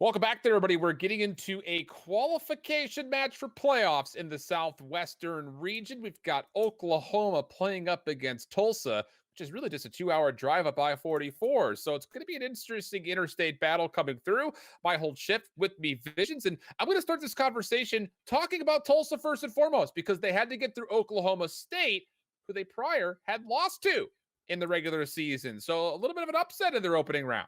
Welcome back there, everybody. We're getting into a qualification match for playoffs in the Southwestern region. We've got Oklahoma playing up against Tulsa, which is really just a 2-hour drive up I-44. So it's going to be an interesting interstate battle coming through. My whole shift with me visions. And I'm going to start this conversation talking about Tulsa first and foremost, because they had to get through Oklahoma State, who they prior had lost to in the regular season. So a little bit of an upset in their opening round.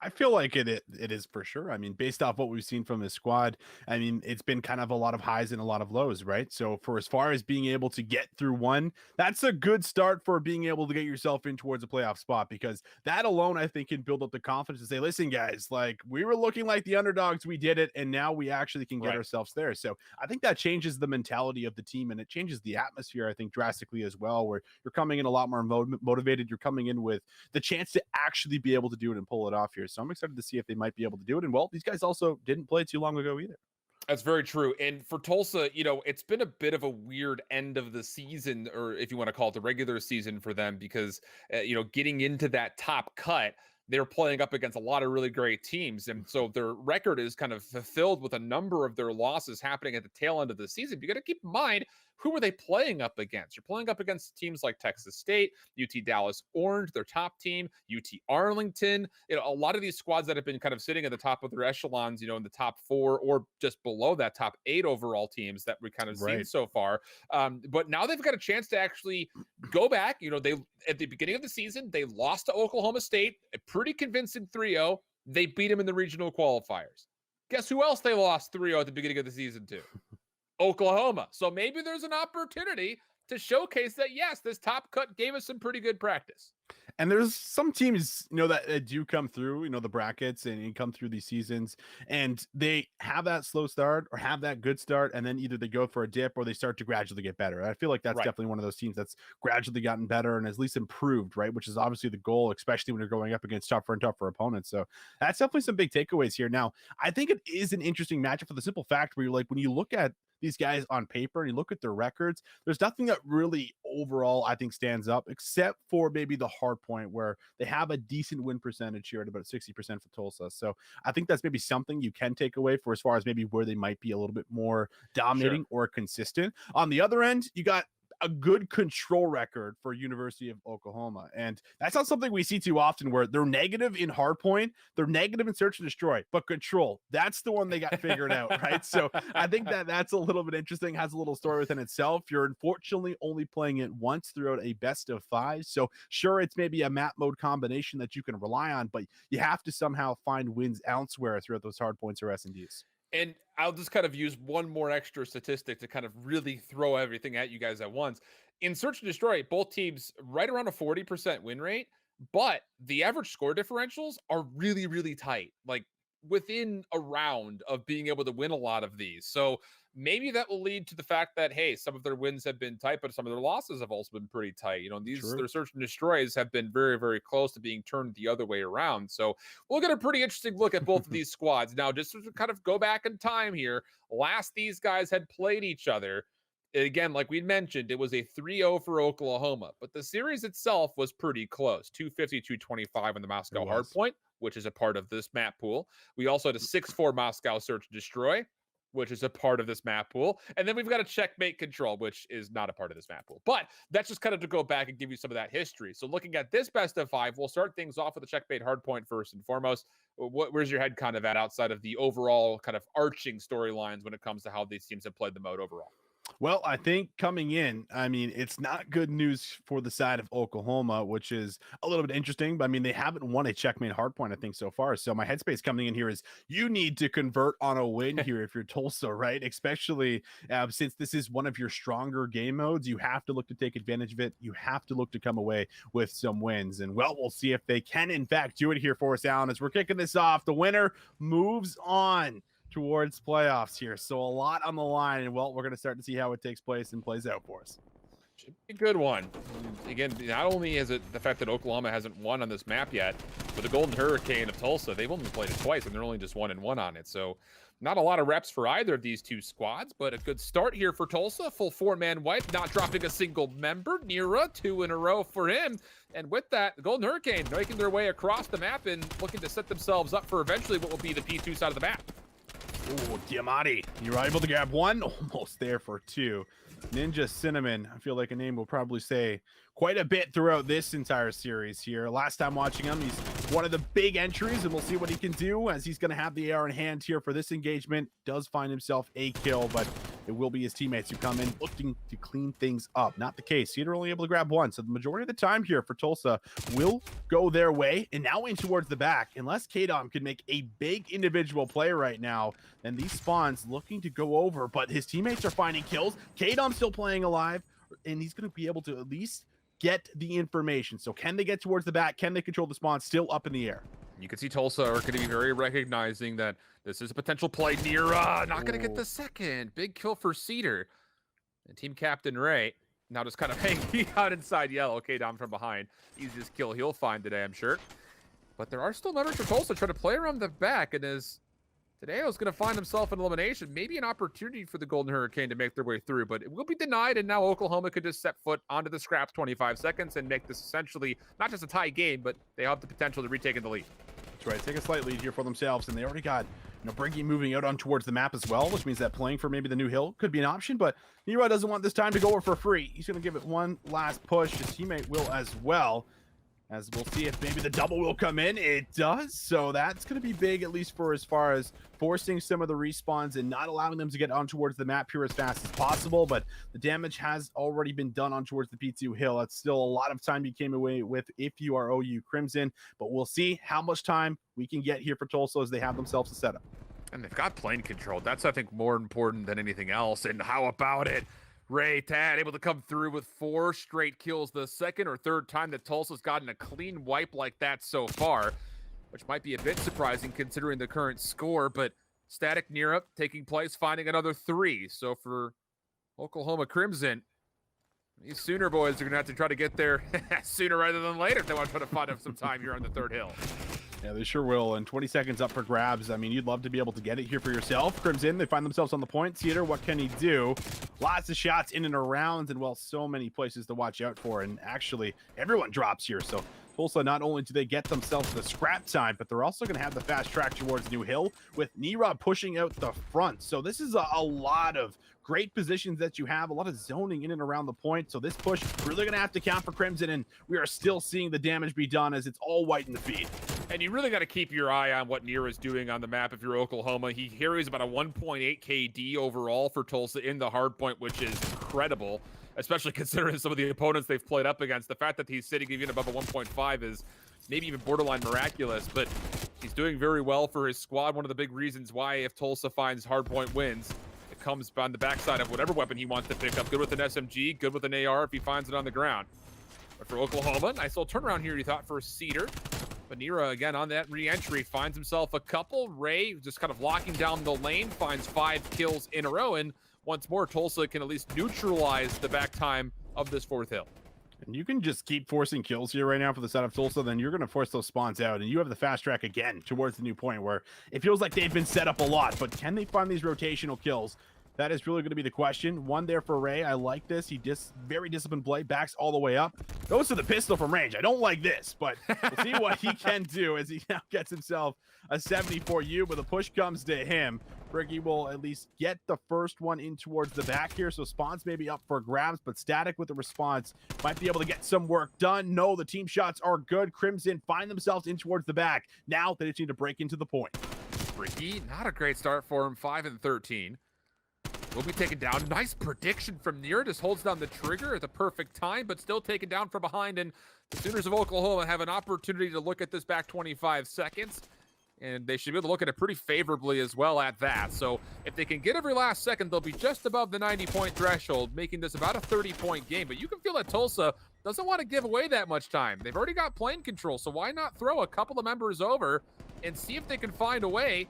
I feel like it is for sure. I mean, based off what we've seen from his squad, I mean, it's been kind of a lot of highs and a lot of lows, right? So for as far as being able to get through one, that's a good start for being able to get yourself in towards a playoff spot, because that alone, I think, can build up the confidence to say, listen, guys, like we were looking like the underdogs, we did it, and now we actually can get ourselves there. So I think that changes the mentality of the team, and it changes the atmosphere, I think, drastically as well, where you're coming in a lot more motivated. You're coming in with the chance to actually be able to do it and pull it off here. So I'm excited to see if they might be able to do it. And well, these guys also didn't play too long ago either. That's very true. And for Tulsa, it's been a bit of a weird end of the season, or if you want to call it the regular season for them, because, getting into that top cut, they're playing up against a lot of really great teams. And so their record is kind of fulfilled with a number of their losses happening at the tail end of the season. You got to keep in mind, who are they playing up against? You're playing up against teams like Texas State, UT Dallas Orange, their top team, UT Arlington. A lot of these squads that have been kind of sitting at the top of their echelons, in the top 4 or just below that, top 8 overall teams that we kind of seen so far. But now they've got a chance to actually go back. They at the beginning of the season, they lost to Oklahoma State, a pretty convincing 3-0. They beat them in the regional qualifiers. Guess who else they lost 3-0 at the beginning of the season to? Oklahoma. So maybe there's an opportunity to showcase that, yes, this top cut gave us some pretty good practice. And there's some teams, that do come through, the brackets and come through these seasons, and they have that slow start or have that good start, and then either they go for a dip or they start to gradually get better. I feel like that's definitely one of those teams that's gradually gotten better and at least improved, right? Which is obviously the goal, especially when you're going up against tougher and tougher opponents. So that's definitely some big takeaways here. Now, I think it is an interesting matchup for the simple fact where you're like, when you look at these guys on paper and you look at their records, there's nothing that really overall I think stands up, except for maybe the hard point where they have a decent win percentage here at about 60% for Tulsa. So I think that's maybe something you can take away for as far as maybe where they might be a little bit more dominating or consistent. On the other end, you got a good control record for University of Oklahoma. And that's not something we see too often, where they're negative in hardpoint, they're negative in search and destroy, but control, that's the one they got figured out, right? So I think that's a little bit interesting, has a little story within itself. You're unfortunately only playing it once throughout a best of 5. So sure, it's maybe a map mode combination that you can rely on, but you have to somehow find wins elsewhere throughout those hardpoints or S&Ds. And I'll just kind of use one more extra statistic to kind of really throw everything at you guys at once. In Search and Destroy, both teams right around a 40% win rate, but the average score differentials are really, really tight, like within a round of being able to win a lot of these. So maybe that will lead to the fact that, hey, some of their wins have been tight, but some of their losses have also been pretty tight. Their Search and Destroys have been very, very close to being turned the other way around. So we'll get a pretty interesting look at both of these squads. Now, just to kind of go back in time here, last these guys had played each other, again, like we mentioned, it was a 3-0 for Oklahoma, but the series itself was pretty close. 250-225 in the Moscow hardpoint, which is a part of this map pool. We also had a 6-4 Moscow Search and Destroy, which is a part of this map pool. And then we've got a checkmate control, which is not a part of this map pool. But that's just kind of to go back and give you some of that history. So looking at this best of 5, we'll start things off with the checkmate hardpoint first and foremost. Where's your head kind of at outside of the overall kind of arching storylines when it comes to how these teams have played the mode overall? Well, I think coming in, I mean, it's not good news for the side of Oklahoma, which is a little bit interesting. But I mean, they haven't won a checkmate hardpoint, I think, so far. So my headspace coming in here is you need to convert on a win here if you're Tulsa, right? Especially since this is one of your stronger game modes, you have to look to take advantage of it. You have to look to come away with some wins. And well, we'll see if they can, in fact, do it here for us, Alan, as we're kicking this off. The winner moves on towards playoffs here. So a lot on the line, and well, we're going to start to see how it takes place and plays out for us. Should be a good one. Again, not only is it the fact that Oklahoma hasn't won on this map yet, but the Golden Hurricane of Tulsa, they've only played it twice, and they're only just 1-1 on it. So not a lot of reps for either of these two squads, but a good start here for Tulsa. Full 4-man wipe, not dropping a single member. Nira, 2 in a row for him. And with that, the Golden Hurricane making their way across the map and looking to set themselves up for eventually what will be the P2 side of the map. Oh, Diamati, you're able to grab one, almost there for two. Ninja Cinnamon, I feel like a name will probably say quite a bit throughout this entire series here. Last time watching him, he's one of the big entries, and we'll see what he can do as he's going to have the AR in hand here for this engagement. Does find himself a kill, but it will be his teammates who come in looking to clean things up. Not the case. Cedar only able to grab one, so the majority of the time here for Tulsa will go their way, and now in towards the back. Unless Kadom can make a big individual play right now, and these spawns looking to go over, but his teammates are finding kills. Kadom still playing alive, and he's going to be able to at least get the information. So can they get towards the back? Can they control the spawn? Still up in the air. You can see Tulsa are going to be very recognizing that this is a potential play. Nira not going to get the second. Big kill for Cedar. And team captain Ray now just kind of hanging out inside yellow. Okay, down from behind. Easiest kill he'll find today, I'm sure. But there are still members for Tulsa trying to play around the back, and as Tadeo's going to find himself in elimination, maybe an opportunity for the Golden Hurricane to make their way through, but it will be denied, and now Oklahoma could just set foot onto the scraps 25 seconds and make this essentially not just a tie game, but they have the potential to retake the lead. That's right. Take a slight lead here for themselves, and they already got Briggy moving out on towards the map as well, which means that playing for maybe the new hill could be an option, but Nero doesn't want this time to go for free. He's going to give it one last push. His teammate will as well. As we'll see if maybe the double will come in. It does. So that's going to be big, at least for as far as forcing some of the respawns and not allowing them to get on towards the map here as fast as possible. But the damage has already been done on towards the P2 hill. That's still a lot of time you came away with if you are OU Crimson. But we'll see how much time we can get here for Tulsa as they have themselves a setup. And they've got plane control. That's, I think, more important than anything else. And how about it? Ray Tad able to come through with 4 straight kills, the second or third time that Tulsa's gotten a clean wipe like that so far, which might be a bit surprising considering the current score, but Static Nira taking place, finding another 3. So for Oklahoma Crimson, these Sooner boys are going to have to try to get there sooner rather than later if they want to try to find some time here on the third hill. Yeah, they sure will. And 20 seconds up for grabs. I mean, you'd love to be able to get it here for yourself. Crimson, they find themselves on the point. Cedar, what can he do? Lots of shots in and around, and well, so many places to watch out for. And actually, everyone drops here. So Tulsa, not only do they get themselves the scrap time, but they're also going to have the fast track towards New Hill with Nira pushing out the front. So this is a lot of great positions that you have, a lot of zoning in and around the point. So this push really going to have to count for Crimson, and we are still seeing the damage be done as it's all white in the feed. And you really got to keep your eye on what Nira is doing on the map if you're Oklahoma. He carries about a 1.8 KD overall for Tulsa in the hard point, which is incredible, especially considering some of the opponents they've played up against. The fact that he's sitting even above a 1.5 is maybe even borderline miraculous, but he's doing very well for his squad. One of the big reasons why, if Tulsa finds hard point wins, it comes on the backside of whatever weapon he wants to pick up. Good with an SMG, good with an AR if he finds it on the ground. But for Oklahoma, nice little turnaround here, you thought, for Cedar. But Nira, again, on that re-entry, finds himself a couple. Ray just kind of locking down the lane, finds 5 kills in a row. And once more, Tulsa can at least neutralize the back time of this 4th hill. And you can just keep forcing kills here right now for the side of Tulsa, then you're going to force those spawns out. And you have the fast track again towards the new point where it feels like they've been set up a lot. But can they find these rotational kills? That is really going to be the question. One there for Ray. I like this. He very disciplined play. Backs all the way up. Goes to the pistol from range. I don't like this, but we'll see what he can do as he now gets himself a 74U, but the push comes to him. Briggy will at least get the first one in towards the back here, so spawns may be up for grabs, but Static with the response might be able to get some work done. No, the team shots are good. Crimson find themselves in towards the back. Now they just need to break into the point. Briggy, not a great start for him. 5 and 13. Will be taken down. Nice prediction from Nira. Just holds down the trigger at the perfect time, but still taken down from behind. And the Sooners of Oklahoma have an opportunity to look at this back 25 seconds. And they should be able to look at it pretty favorably as well at that. So if they can get every last second, they'll be just above the 90-point threshold, making this about a 30-point game. But you can feel that Tulsa doesn't want to give away that much time. They've already got plane control, so why not throw a couple of members over and see if they can find a way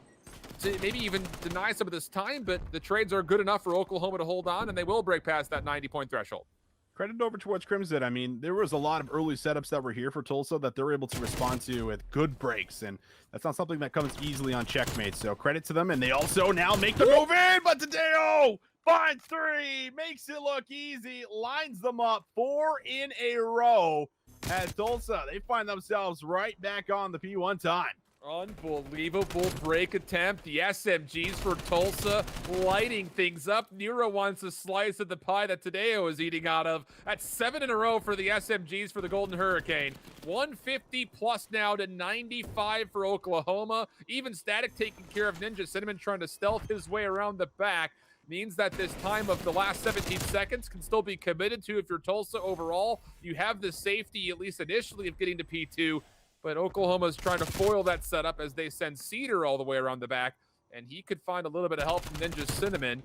to maybe even deny some of this time, but the trades are good enough for Oklahoma to hold on, and they will break past that 90-point threshold. Credit over towards Crimson. I mean, there was a lot of early setups that were here for Tulsa that they're able to respond to with good breaks, and that's not something that comes easily on checkmate. So credit to them, and they also now make the move in. But Tadeo finds three, makes it look easy, lines them up 4 in a row. As Tulsa, they find themselves right back on the P1 time. Unbelievable break attempt. The SMGs for Tulsa lighting things up. Nero wants a slice of the pie that Tadeo is eating out of. That's 7 in a row for the SMGs for the Golden Hurricane. 150 plus now to 95 for Oklahoma. Even Static taking care of Ninja Cinnamon, trying to stealth his way around the back. Means that this time of the last 17 seconds can still be committed to if you're Tulsa overall. You have the safety, at least initially, of getting to P2. But Oklahoma's trying to foil that setup as they send Cedar all the way around the back. And he could find a little bit of help from Ninja Cinnamon.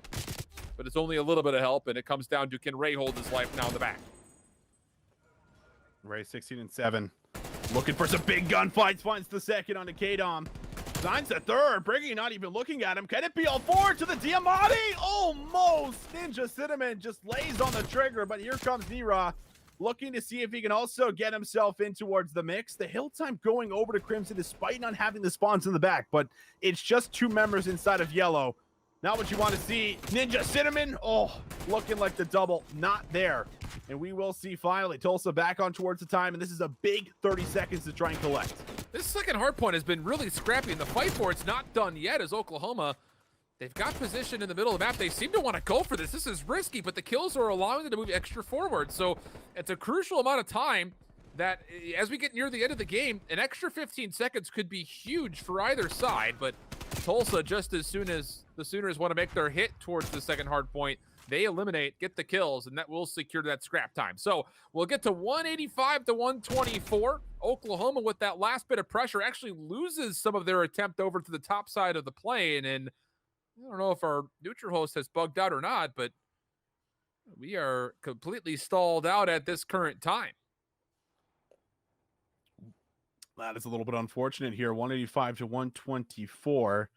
But it's only a little bit of help, and it comes down to, can Ray hold his life now in the back? Ray 16-7. Looking for some big gunfights. Finds the second on the K-Dom. Signs the third. Briggy not even looking at him. Can it be all four to the Diamante? Almost. Ninja Cinnamon just lays on the trigger, but here comes Nira, looking to see if he can also get himself in towards the mix. The hill time going over to Crimson despite not having the spawns in the back, but it's just 2 members inside of yellow. Not what you want to see. Ninja Cinnamon, looking like the double, not there. And we will see finally Tulsa back on towards the time, and this is a big 30 seconds to try and collect. This second hard point has been really scrappy, and the fight for it's not done yet as Oklahoma, they've got position in the middle of the map. They seem to want to go for this. This is risky, but the kills are allowing them to move extra forward. So it's a crucial amount of time that as we get near the end of the game, an extra 15 seconds could be huge for either side. But Tulsa, just as soon as the Sooners want to make their hit towards the second hard point, they eliminate, get the kills, and that will secure that scrap time. So we'll get to 185 to 124. Oklahoma, with that last bit of pressure, actually loses some of their attempt over to the top side of the plane. And I don't know if our neutral host has bugged out or not, but we are completely stalled out at this current time. That is a little bit unfortunate here. 185 to 124.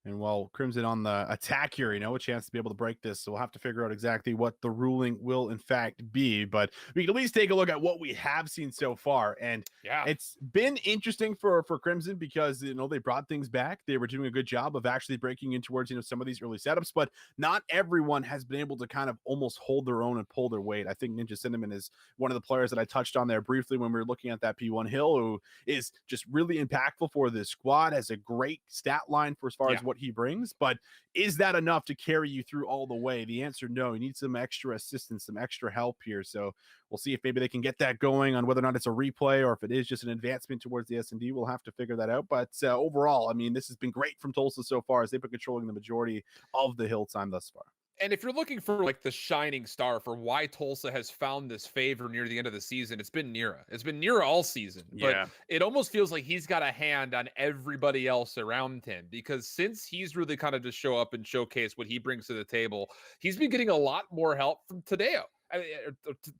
And while Crimson on the attack here, a chance to be able to break this. So we'll have to figure out exactly what the ruling will in fact be. But we can at least take a look at what we have seen so far. And yeah, it's been interesting for Crimson because, they brought things back. They were doing a good job of actually breaking in towards, some of these early setups. But not everyone has been able to kind of almost hold their own and pull their weight. I think Ninja Cinnamon is one of the players that I touched on there briefly when we were looking at that P1 hill, who is just really impactful for this squad, has a great stat line for as far as what he brings, but is that enough to carry you through all the way? The answer, no. You need some extra assistance, some extra help here. So we'll see if maybe they can get that going on whether or not it's a replay or if it is just an advancement towards the S&D. We'll have to figure that out. But overall, this has been great from Tulsa so far as they've been controlling the majority of the hill time thus far. And if you're looking for like the shining star for why Tulsa has found this favor near the end of the season, it's been Nira. It's been Nira all season. But it almost feels like he's got a hand on everybody else around him, because since he's really kind of just show up and showcase what he brings to the table, he's been getting a lot more help from Tadeo.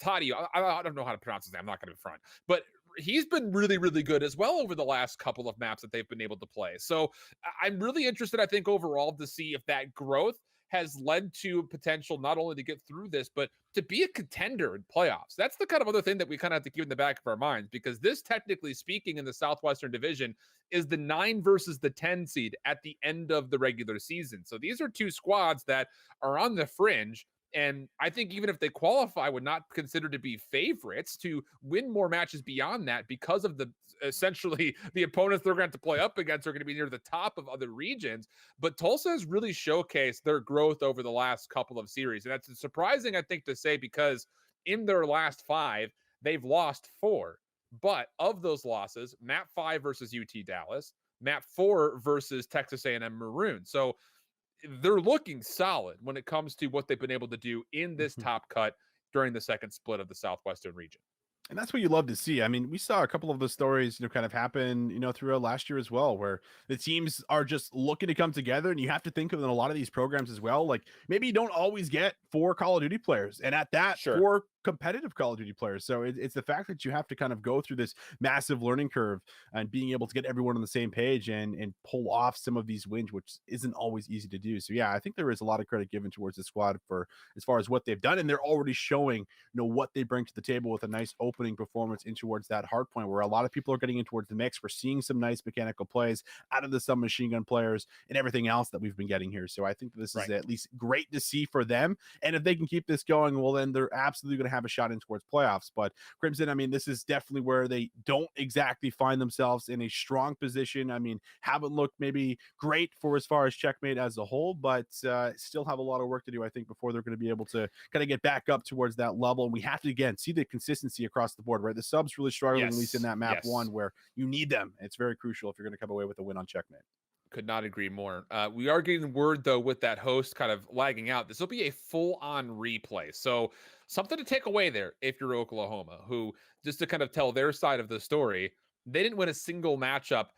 Tadio. I don't know how to pronounce his name. I'm not going to be front. But he's been really, really good as well over the last couple of maps that they've been able to play. So I'm really interested, I think, overall to see if that growth has led to potential not only to get through this, but to be a contender in playoffs. That's the kind of other thing that we kind of have to keep in the back of our minds, because this, technically speaking, in the Southwestern Division is the 9 versus the 10 seed at the end of the regular season. So these are two squads that are on the fringe. And I think even if they qualify, would not consider to be favorites to win more matches beyond that, because of the essentially the opponents they're going to play up against are going to be near the top of other regions. But Tulsa has really showcased their growth over the last couple of series. And that's surprising, I think, to say, because in their last 5, they've lost 4. But of those losses, map 5 versus UT Dallas, map 4 versus Texas A&M Maroon. So they're looking solid when it comes to what they've been able to do in this top cut during the second split of the Southwestern region. And that's what you love to see. We saw a couple of the stories, kind of happen, throughout last year as well, where the teams are just looking to come together. And you have to think of in a lot of these programs as well, like maybe you don't always get 4 Call of Duty players. And at that, 4 competitive Call of Duty players. So it's the fact that you have to kind of go through this massive learning curve and being able to get everyone on the same page and pull off some of these wins, which isn't always easy to do. So yeah, I think there is a lot of credit given towards the squad for as far as what they've done, and they're already showing what they bring to the table with a nice opening performance in towards that hard point where a lot of people are getting in towards the mix. We're seeing some nice mechanical plays out of the submachine gun players and everything else that we've been getting here. So I think that this is Right. at least great to see for them. And if they can keep this going, well, then they're absolutely going to have a shot in towards playoffs. But Crimson, I mean, this is definitely where they don't exactly find themselves in a strong position. I mean, haven't looked maybe great for as far as checkmate as a whole, but still have a lot of work to do, I think, before they're going to be able to kind of get back up towards that level. And we have to, again, see the consistency across the board, right? The subs really struggling, at least in Yes. that map Yes. one, where you need them. It's very crucial if you're going to come away with a win on checkmate. Could not agree more. We are getting word though with that host kind of lagging out. This will be a full-on replay, so something to take away there if you're Oklahoma, who just to kind of tell their side of the story, they didn't win a single matchup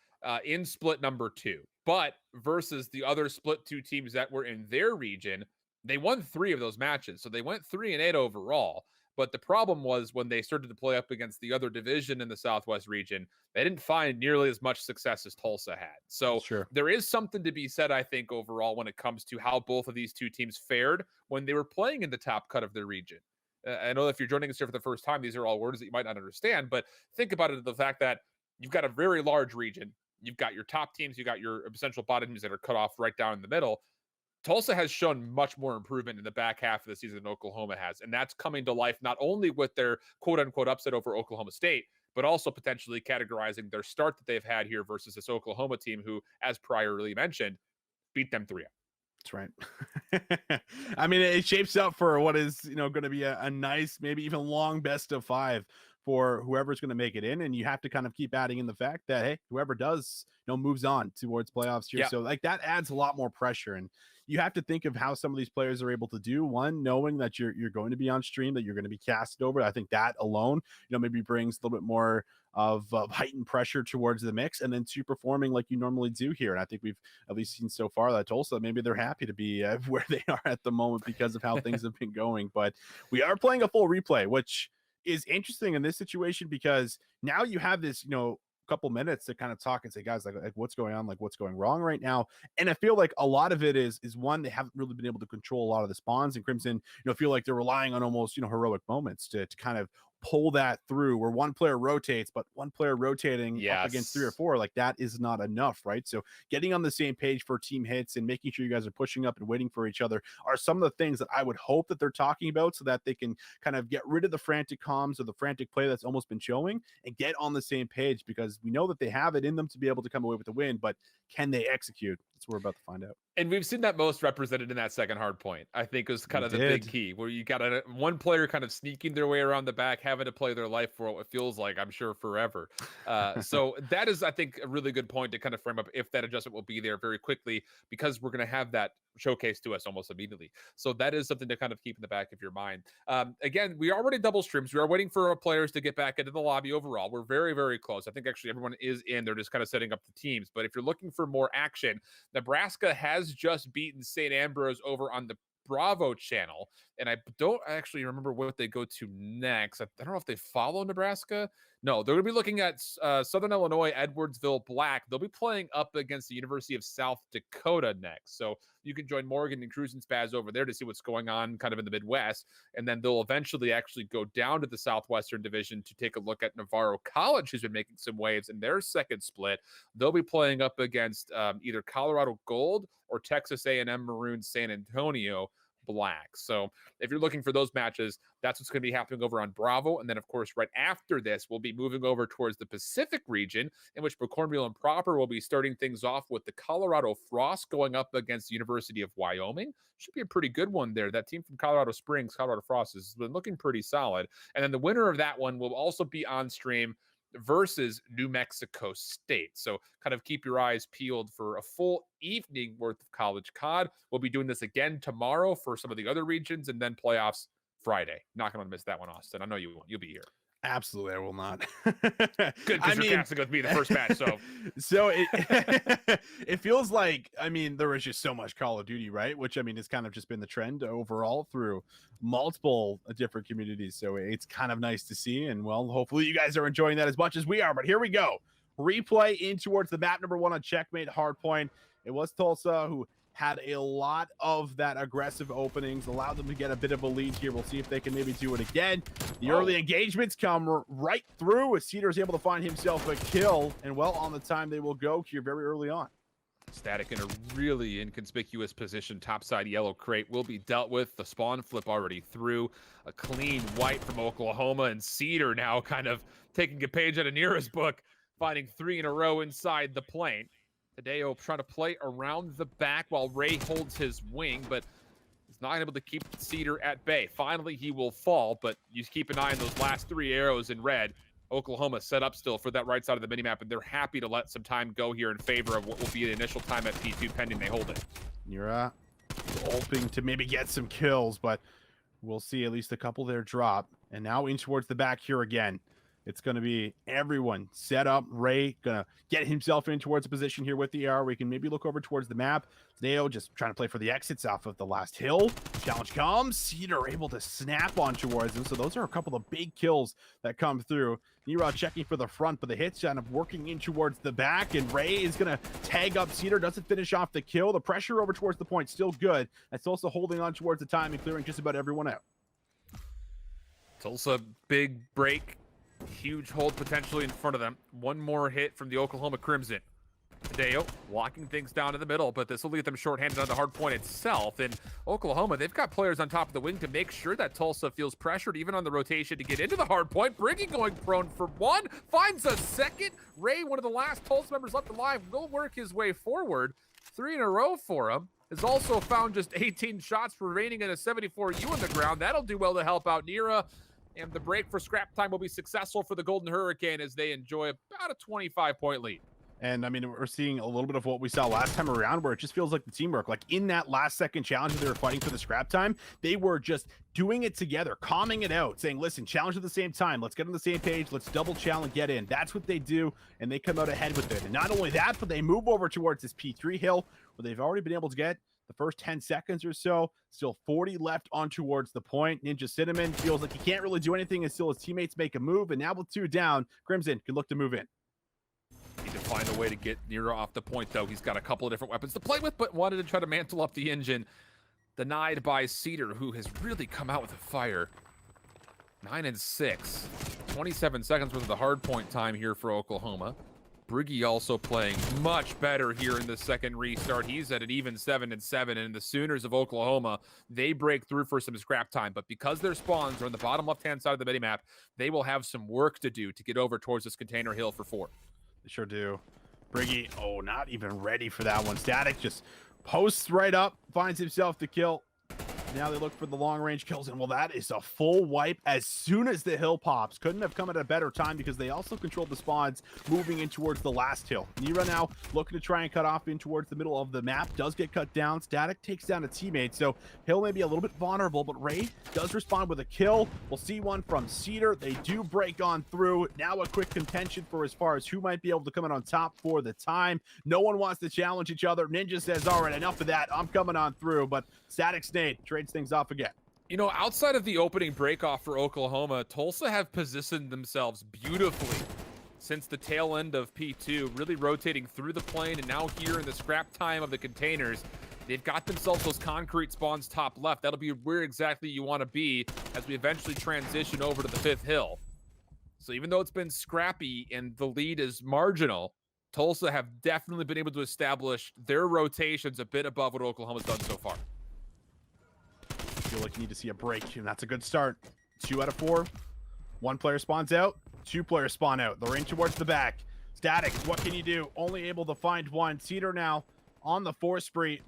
in split number 2, but versus the other split 2 teams that were in their region, they won 3 of those matches, so they went 3-8 overall. But the problem was when they started to play up against the other division in the Southwest region, they didn't find nearly as much success as Tulsa had. So Sure. there is something to be said, I think, overall, when it comes to how both of these two teams fared when they were playing in the top cut of their region. I know if you're joining us here for the first time, these are all words that you might not understand, but think about it the fact that you've got a very large region. You've got your top teams, you've got your essential bottom teams that are cut off right down in the middle. Tulsa has shown much more improvement in the back half of the season than Oklahoma has. And that's coming to life not only with their quote unquote upset over Oklahoma State, but also potentially categorizing their start that they've had here versus this Oklahoma team who, as priorly mentioned, beat them 3-0. That's right. I mean, it shapes up for what is, going to be a nice, maybe even long best of 5 for whoever's going to make it in. And you have to kind of keep adding in the fact that, hey, whoever does, moves on towards playoffs here. Yeah. So like that adds a lot more pressure. And you have to think of how some of these players are able to do one, knowing that you're going to be on stream, that you're going to be casted over. I think that alone, maybe brings a little bit more of heightened pressure towards the mix, and then to performing like you normally do here. And I think we've at least seen so far that Tulsa, maybe they're happy to be where they are at the moment because of how things have been going. But we are playing a full replay, which is interesting in this situation because now you have this, couple minutes to kind of talk and say, guys, like what's going on, like what's going wrong right now. And I feel like a lot of it is one, they haven't really been able to control a lot of the spawns, and Crimson, feel like they're relying on almost, heroic moments to kind of pull that through where one player rotates, but one player rotating up against 3 or 4, like that is not enough, right? So getting on the same page for team hits and making sure you guys are pushing up and waiting for each other are some of the things that I would hope that they're talking about so that they can kind of get rid of the frantic comms or the frantic play that's almost been showing and get on the same page, because we know that they have it in them to be able to come away with the win, but can they execute? That's what we're about to find out. And we've seen that most represented in that second hard point, I think, was kind of the big key, where you got one player kind of sneaking their way around the back, having to play their life for what it feels like, I'm sure, forever. So that is, I think, a really good point to kind of frame up if that adjustment will be there very quickly, because we're going to have that showcase to us almost immediately. So that is something to kind of keep in the back of your mind. Again, we are already double streams. We are waiting for our players to get back into the lobby overall. We're very, very close. I think actually everyone is in. They're just kind of setting up the teams. But if you're looking for more action, Nebraska has just beaten St. Ambrose over on the Bravo channel, and I don't actually remember what they go to next. I don't know if they follow Nebraska. No, they're going to be looking at Southern Illinois, Edwardsville Black. They'll be playing up against the University of South Dakota next. So you can join Morgan and Cruz and Spaz over there to see what's going on kind of in the Midwest. And then they'll eventually actually go down to the Southwestern Division to take a look at Navarro College, who's been making some waves in their second split. They'll be playing up against either Colorado Gold or Texas A&M Maroon San Antonio Black. So if you're looking for those matches, that's what's going to be happening over on Bravo. And then, of course, right after this, we'll be moving over towards the Pacific region, in which McCormick and Proper will be starting things off with the Colorado Frost going up against the University of Wyoming. Should be a pretty good one there. That team from Colorado Springs, Colorado Frost, has been looking pretty solid. And then the winner of that one will also be on stream versus New Mexico State. So kind of keep your eyes peeled for a full evening worth of college COD. We'll be doing this again tomorrow for some of the other regions, and then playoffs Friday. Not going to miss that one, Austin. I know you won't. You'll be here. Absolutely, I will not. Good, I because you're mean, casting with me the first match, so so it it feels like, I mean, there was just so much Call of Duty, right? Which I mean, has kind of just been the trend overall through multiple different communities. So it's kind of nice to see, and well, hopefully you guys are enjoying that as much as we are. But here we go, replay in towards the map number one on Checkmate Hardpoint. It was Tulsa who had a lot of that aggressive openings, allowed them to get a bit of a lead here. We'll see if they can maybe do it again. The early engagements come right through as Cedar is able to find himself a kill, and well on the time they will go here very early on. Static in a really inconspicuous position. Topside yellow crate will be dealt with. The spawn flip already through. A clean wipe from Oklahoma, and Cedar now kind of taking a page out of Nira's book, finding 3 in a row inside the plane. Tadeo trying to play around the back while Ray holds his wing, but he's not able to keep Cedar at bay. Finally, he will fall, but you keep an eye on those last 3 arrows in red. Oklahoma set up still for that right side of the minimap, and they're happy to let some time go here in favor of what will be the initial time at P2 pending they hold it. Nira hoping to maybe get some kills, but we'll see at least a couple there drop. And now in towards the back here again. It's going to be everyone set up. Ray going to get himself in towards a position here with the AR. We can maybe look over towards the map. Neo just trying to play for the exits off of the last hill. Challenge comes. Cedar able to snap on towards him. So those are a couple of big kills that come through. Nero checking for the front, but the hits kind of working in towards the back. And Ray is going to tag up Cedar. Doesn't finish off the kill. The pressure over towards the point still good. That's also holding on towards the time and clearing just about everyone out. Tulsa, big break. Huge hold potentially in front of them. One more hit from the Oklahoma Crimson. Tadeo locking things down in the middle, but this will leave them shorthanded on the hard point itself. And Oklahoma, they've got players on top of the wing to make sure that Tulsa feels pressured, even on the rotation, to get into the hard point. Briggy going prone for one, finds a second. Ray, one of the last Tulsa members left alive, will work his way forward. 3 in a row for him. Has also found just 18 shots remaining in a 74U on the ground. That'll do well to help out Nira. And the break for scrap time will be successful for the Golden Hurricane as they enjoy about a 25-point lead. And I mean, we're seeing a little bit of what we saw last time around, where it just feels like the teamwork. Like in that last second challenge, they were fighting for the scrap time. They were just doing it together, calming it out, saying, listen, challenge at the same time. Let's get on the same page. Let's double challenge, get in. That's what they do. And they come out ahead with it. And not only that, but they move over towards this P3 hill where they've already been able to get the first 10 seconds or so. Still 40 left on towards the point. Ninja Cinnamon feels like he can't really do anything until his teammates make a move. And now with 2 down, Crimson can look to move in. Need to find a way to get Nero off the point, though. He's got a couple of different weapons to play with, but wanted to try to mantle up the engine. Denied by Cedar, who has really come out with a fire. 9 and 6. 27 seconds worth of the hard point time here for Oklahoma. Briggy also playing much better here in the second restart. He's at an even 7 and 7, and the Sooners of Oklahoma, they break through for some scrap time, but because their spawns are on the bottom left-hand side of the minimap, they will have some work to do to get over towards this container hill for 4. They sure do. Briggy, oh, not even ready for that one. Static just posts right up, finds himself the kill. Now they look for the long-range kills, and well, that is a full wipe as soon as the hill pops. Couldn't have come at a better time because they also controlled the spawns moving in towards the last hill. Nira now looking to try and cut off in towards the middle of the map. Does get cut down. Static takes down a teammate, so Hill may be a little bit vulnerable, but Ray does respond with a kill. We'll see one from Cedar. They do break on through. Now a quick contention for as far as who might be able to come in on top for the time. No one wants to challenge each other. Ninja says, all right, enough of that. I'm coming on through, but Static Snake trades things off again. You know, outside of the opening breakoff for Oklahoma, Tulsa have positioned themselves beautifully since the tail end of P2, really rotating through the plane, and now here in the scrap time of the containers, they've got themselves those concrete spawns top left. That'll be where exactly you want to be as we eventually transition over to the 5th hill. So even though it's been scrappy and the lead is marginal, Tulsa have definitely been able to establish their rotations a bit above what Oklahoma's done so far. Feel like you need to see a break, and that's a good start. 2 out of 4. 1 player spawns out, 2 players spawn out. They're in towards the back. Static, what can you do? Only able to find 1. Cedar now on the 4 spree.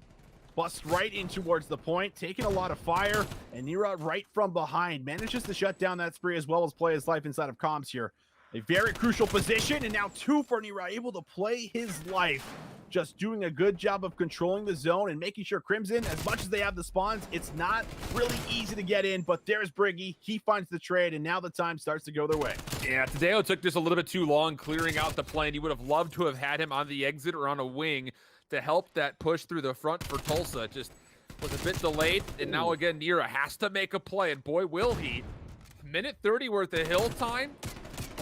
Busts right in towards the point, taking a lot of fire, and Nira right from behind manages to shut down that spree as well as play his life inside of comms here. A very crucial position, and now 2 for Nira, able to play his life. just doing a good job of controlling the zone and making sure Crimson, as much as they have the spawns, it's not really easy to get in, but there's Briggy. He finds the trade, and now the time starts to go their way. Yeah, Tadeo took just a little bit too long clearing out the plane. He would have loved to have had him on the exit or on a wing to help that push through the front for Tulsa. Just was a bit delayed, and now again, Nira has to make a play, and boy, will he. Minute 30 worth of hill time.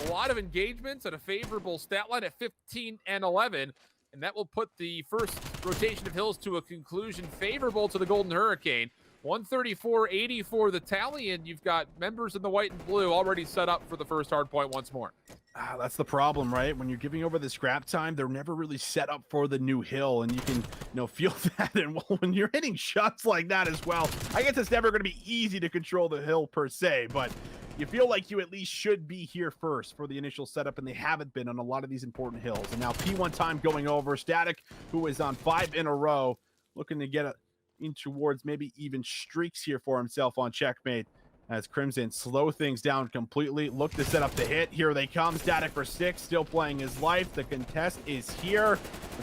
A lot of engagements and a favorable stat line at 15 and 11. And that will put the first rotation of hills to a conclusion favorable to the Golden Hurricane. 134-84 the tally, and you've got members in the white and blue already set up for the first hard point once more. That's the problem, right? When you're giving over the scrap time, they're never really set up for the new hill, and you can, feel that. And when you're hitting shots like that as well, I guess it's never going to be easy to control the hill per se, but you feel like you at least should be here first for the initial setup, and they haven't been on a lot of these important hills. And now P1 time going over. Static, who is on 5 in a row, looking to get in towards maybe even streaks here for himself on checkmate, as Crimson slow things down completely. Look to set up the hit. Here they come. Static for 6, still playing his life. The contest is here.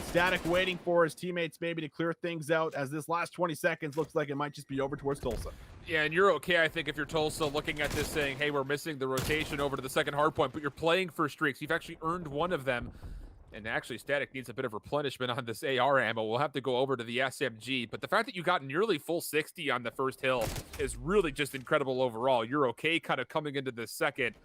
Static waiting for his teammates maybe to clear things out, as this last 20 seconds looks like it might just be over towards Tulsa. Yeah, and you're okay, I think, if you're Tulsa looking at this saying, hey, we're missing the rotation over to the second hard point, but you're playing for streaks. You've actually earned one of them. And actually, Static needs a bit of replenishment on this AR ammo. We'll have to go over to the SMG. But the fact that you got nearly full 60 on the first hill is really just incredible overall. You're okay kind of coming into the second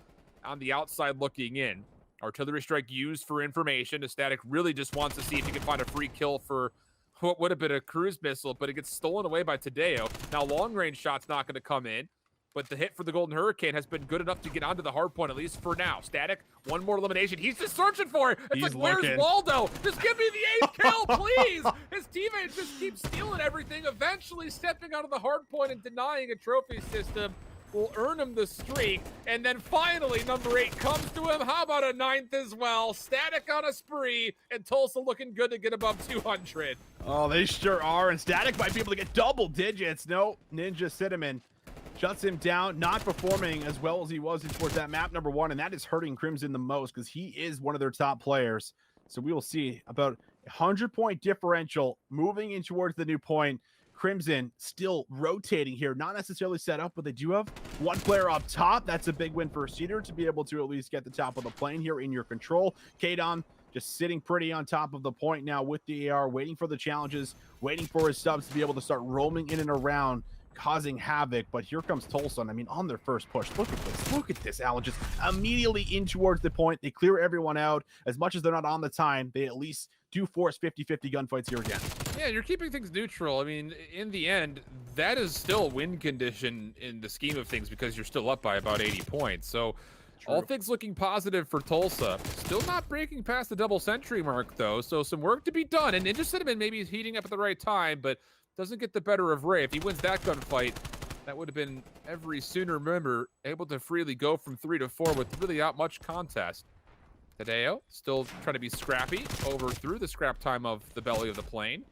on the outside looking in. Artillery strike used for information. The Static really just wants to see if he can find a free kill for what would have been a cruise missile, but it gets stolen away by Tadeo. Now, long-range shot's not going to come in, but the hit for the Golden Hurricane has been good enough to get onto the hard point, at least for now. Static, one more elimination. He's just searching for it. It's where's Waldo? Just give me the 8th kill, please. His teammates just keep stealing everything, eventually stepping onto the hard point and denying a trophy system will earn him the streak. And then finally, number 8 comes to him. How about a 9th as well? Static on a spree, and Tulsa looking good to get above 200. Oh, they sure are, and Static might be able to get double digits. No, Ninja Cinnamon shuts him down, not performing as well as he was towards that map number 1, and that is hurting Crimson the most because he is one of their top players. So we will see about a 100-point differential moving in towards the new point. Crimson still rotating here, not necessarily set up, but they do have one player up top. That's a big win for Cedar to be able to at least get the top of the plane here in your control. Kadon just sitting pretty on top of the point now with the AR, waiting for the challenges, waiting for his subs to be able to start roaming in and around, causing havoc. But here comes Tulsa. I mean, on their first push, look at this, Alan, just immediately in towards the point. They clear everyone out. As much as they're not on the time, they at least do force 50-50 gunfights here again. Yeah, you're keeping things neutral. I mean, in the end, that is still win condition in the scheme of things because you're still up by about 80 points. So all things looking positive for Tulsa. Still not breaking past the double century mark, though. So some work to be done. And Ninja Cinnamon maybe is heating up at the right time, but doesn't get the better of Ray. If he wins that gunfight, that would have been every Sooner member able to freely go from 3 to 4 with really not much contest. Tadeo still trying to be scrappy over through the scrap time of the belly of the plane,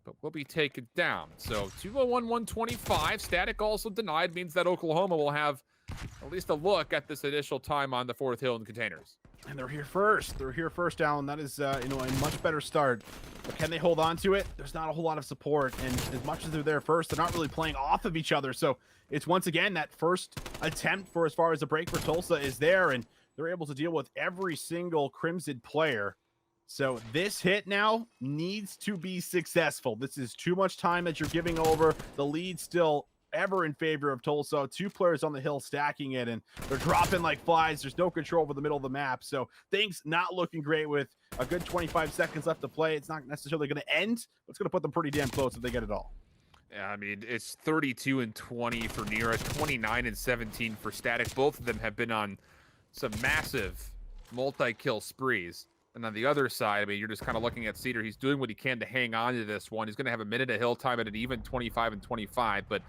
but will be taken down. So 201-125. Static also denied, means that Oklahoma will have at least a look at this initial time on the 4th hill in containers. And they're here first. They're here first, Alan. That is, a much better start. But can they hold on to it? There's not a whole lot of support. And as much as they're there first, they're not really playing off of each other. So it's once again that first attempt for as far as a break for Tulsa is there. And they're able to deal with every single Crimson player. So this hit now needs to be successful. This is too much time that you're giving over. The lead still ever in favor of Tulsa. 2 players on the hill stacking it, and they're dropping like flies. There's no control over the middle of the map. So things not looking great with a good 25 seconds left to play. It's not necessarily going to end, but it's going to put them pretty damn close if they get it all. Yeah, I mean, it's 32-20 for Nira, 29-17 for Static. Both of them have been on some massive multi-kill sprees. And on the other side, I mean, you're just kind of looking at Cedar. He's doing what he can to hang on to this one. He's going to have a minute of hill time at an even 25-25, but